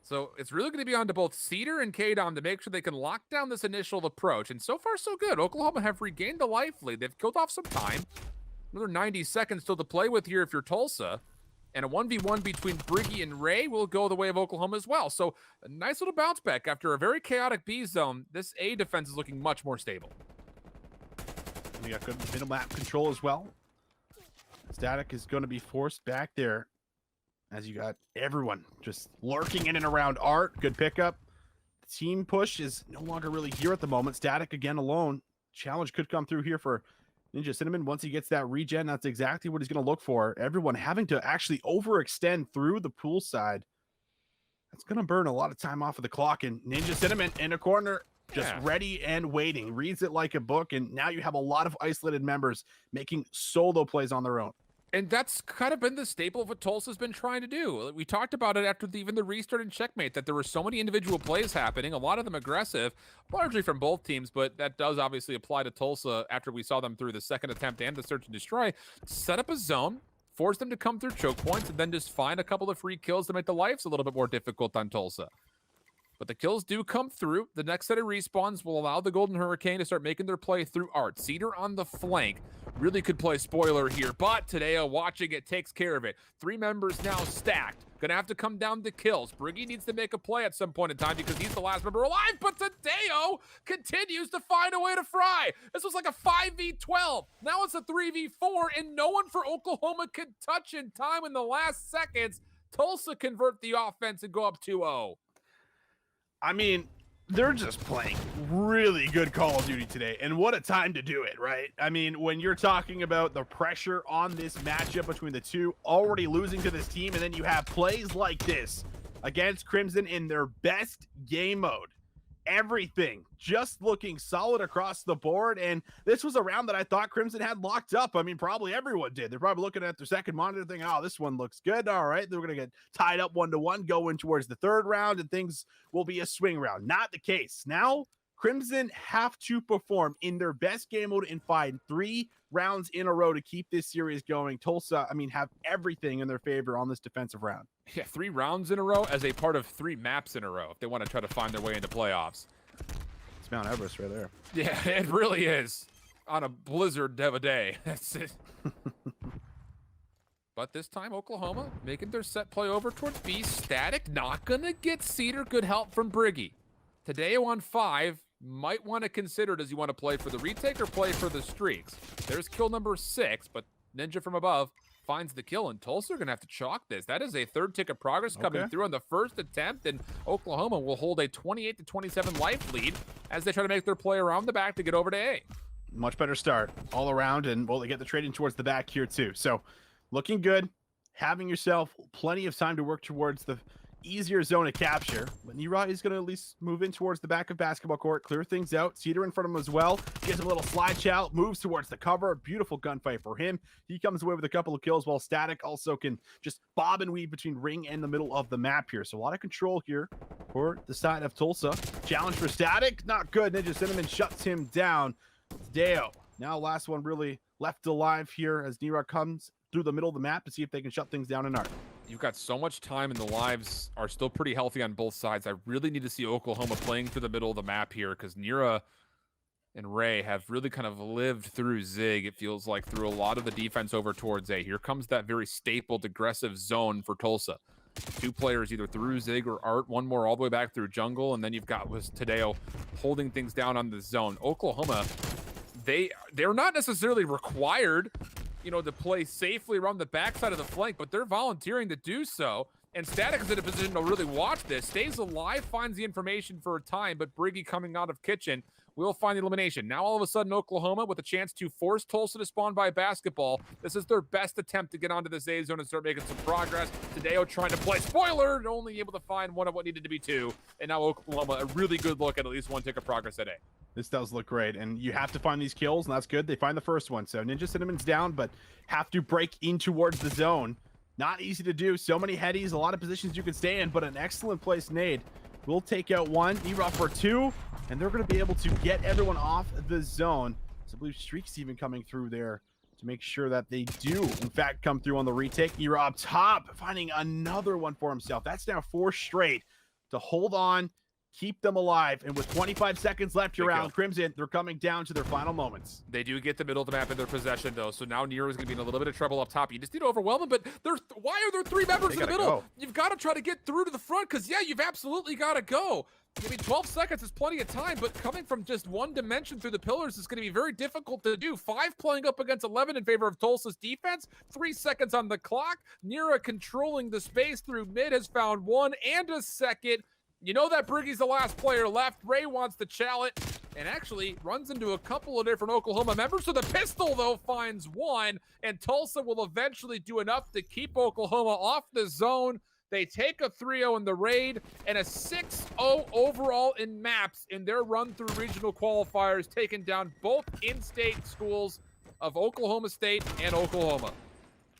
So it's really going to be on to both Cedar and K-Dom to make sure they can lock down this initial approach, and so far so good. Oklahoma have regained the life lead. They've killed off some time. Another 90 seconds still to play with here if you're Tulsa. And a 1v1 between Briggy and Ray will go the way of Oklahoma as well. So a nice little bounce back. After a very chaotic B zone, this A defense is looking much more stable. We got good middle map control as well. Static is going to be forced back there as you got everyone just lurking in and around Art. Good pickup. Team push is no longer really here at the moment. Static again alone. Challenge could come through here for Ninja Cinnamon. Once he gets that regen, that's exactly what he's going to look for. Everyone having to actually overextend through the pool side. That's going to burn a lot of time off of the clock. And Ninja Cinnamon in a corner, just ready and waiting. Reads it like a book. And now you have a lot of isolated members making solo plays on their own. And that's kind of been the staple of what Tulsa's been trying to do. We talked about it after even the restart and checkmate, that there were so many individual plays happening, a lot of them aggressive, largely from both teams, but that does obviously apply to Tulsa after we saw them through the second attempt and the search and destroy. Set up a zone, force them to come through choke points, and then just find a couple of free kills to make the lives a little bit more difficult on Tulsa. But the kills do come through. The next set of respawns will allow the Golden Hurricane to start making their play through Art. Cedar on the flank. Really could play spoiler here, but Tadeo watching it takes care of it. 3 members now stacked. Gonna have to come down to kills. Briggy needs to make a play at some point in time because he's the last member alive, but Tadeo continues to find a way to fry. This was like a 5v12. Now it's a 3v4, and no one for Oklahoma could touch in time in the last seconds. Tulsa convert the offense and go up 2-0. I mean, they're just playing really good Call of Duty today, and what a time to do it, right? I mean, when you're talking about the pressure on this matchup between the two, already losing to this team, and then you have plays like this against Crimson in their best game mode. Everything just looking solid across the board, and this was a round that I thought Crimson had locked up. I mean, probably everyone did. They're probably looking at their second monitor thinking, oh, this one looks good. All right, they're going to get tied up 1-1, going towards the third round, and things will be a swing round. Not the case. Now, Crimson have to perform in their best game mode and find 3 rounds in a row to keep this series going. Tulsa, I mean, have everything in their favor on this defensive round. Yeah, 3 rounds in a row as a part of 3 maps in a row if they want to try to find their way into playoffs. It's Mount Everest right there. Yeah, it really is. On a blizzard of a day. That's it. But this time, Oklahoma making their set play over towards B. Static, not going to get Cedar. Good help from Briggy. Tadeo on 5. Might want to consider, does he want to play for the retake or play for the streaks? There's kill number 6, but Ninja from above finds the kill, and Tulsa are going to have to chalk this. That is a 3rd tick of progress coming through on the first attempt, and Oklahoma will hold a 28-27 life lead as they try to make their play around the back to get over to A. Much better start all around, and, well, they get the trading towards the back here, too. So, looking good. Having yourself plenty of time to work towards the easier zone to capture, but Nira is going to at least move in towards the back of basketball court, clear things out. Cedar in front of him as well. Gives a little slide chow, moves towards the cover. Beautiful gunfight for him. He comes away with a couple of kills, while Static also can just bob and weave between ring and the middle of the map here. So a lot of control here for the side of Tulsa. Challenge for Static, not good. Ninja Cinnamon shuts him down. Deo, now last one really left alive here as Nira comes through the middle of the map to see if they can shut things down in Art. You've got so much time, and the lives are still pretty healthy on both sides. I really need to see Oklahoma playing through the middle of the map here because Nira and Ray have really kind of lived through Zig, it feels like, through a lot of the defense over towards A. Here comes that very stapled aggressive zone for Tulsa. 2 players either through Zig or Art, one more all the way back through jungle, and then you've got Tadeo holding things down on the zone. Oklahoma they're not necessarily required, to play safely around the backside of the flank, but they're volunteering to do so. And Static is in a position to really watch this. Stays alive, finds the information for a time, but Briggy coming out of kitchen will find the elimination. Now all of a sudden, Oklahoma with a chance to force Tulsa to spawn by basketball. This is their best attempt to get onto this A zone and start making some progress. Tadeo trying to play spoiler, only able to find one of what needed to be two. And now Oklahoma, a really good look at least one tick of progress at A. This does look great, and you have to find these kills, and that's good. They find the first one, so Ninja Cinnamon's down, but have to break in towards the zone. Not easy to do. So many headies, a lot of positions you can stay in, but an excellent place nade. We'll take out one, E-Rock for two, and they're going to be able to get everyone off the zone. So I believe Streak's even coming through there to make sure that they do, in fact, come through on the retake. E-Rock up top, finding another one for himself. That's now 4 straight to hold on, keep them alive. And with 25 seconds left around, Crimson, they're coming down to their final moments. They do get the middle of the map in their possession, though. So now Nero's going to be in a little bit of trouble up top. You just need to overwhelm them, but why are there 3 members in the middle? Go. You've got to try to get through to the front because, yeah, you've absolutely got to go. I mean, 12 seconds is plenty of time, but coming from just one dimension through the pillars is going to be very difficult to do. 5 playing up against 11 in favor of Tulsa's defense. 3 seconds on the clock. Nero controlling the space through mid has found 1 and a second. You know that Briggy's the last player left. Ray wants to challenge and actually runs into a couple of different Oklahoma members. So the pistol, though, finds 1, and Tulsa will eventually do enough to keep Oklahoma off the zone. They take a 3-0 in the raid and a 6-0 overall in maps in their run through regional qualifiers, taking down both in-state schools of Oklahoma State and Oklahoma.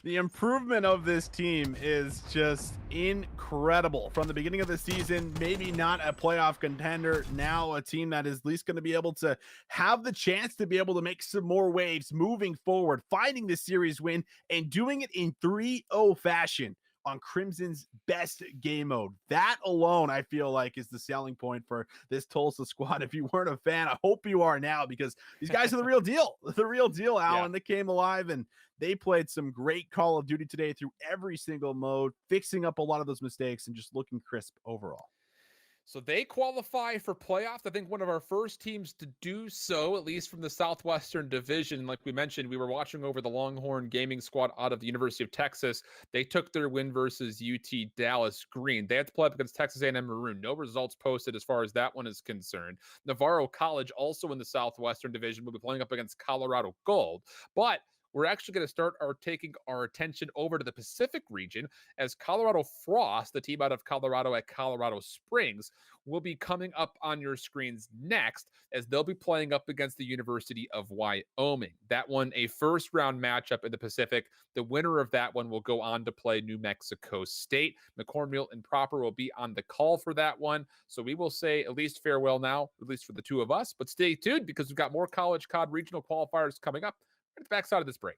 The improvement of this team is just incredible. From the beginning of the season, maybe not a playoff contender, now a team that is at least going to be able to have the chance to be able to make some more waves moving forward, finding the series win, and doing it in 3-0 fashion on Crimson's best game mode. That alone, I feel like, is the selling point for this Tulsa squad. If you weren't a fan, I hope you are now, because these guys are the real deal. The real deal, Alan. Yeah. They came alive, and they played some great Call of Duty today through every single mode, fixing up a lot of those mistakes and just looking crisp overall. So they qualify for playoffs. I think one of our first teams to do so, at least from the Southwestern Division. Like we mentioned, we were watching over the Longhorn Gaming Squad out of the University of Texas. They took their win versus UT Dallas Green. They had to play up against Texas A&M Maroon. No results posted as far as that one is concerned. Navarro College, also in the Southwestern Division, will be playing up against Colorado Gold. But we're actually going to start taking our attention over to the Pacific region, as Colorado Frost, the team out of Colorado at Colorado Springs, will be coming up on your screens next, as they'll be playing up against the University of Wyoming. That one, a first round matchup in the Pacific. The winner of that one will go on to play New Mexico State. McCormill and Proper will be on the call for that one. So we will say at least farewell now, at least for the two of us, but stay tuned because we've got more College COD regional qualifiers coming up at the backside of this break.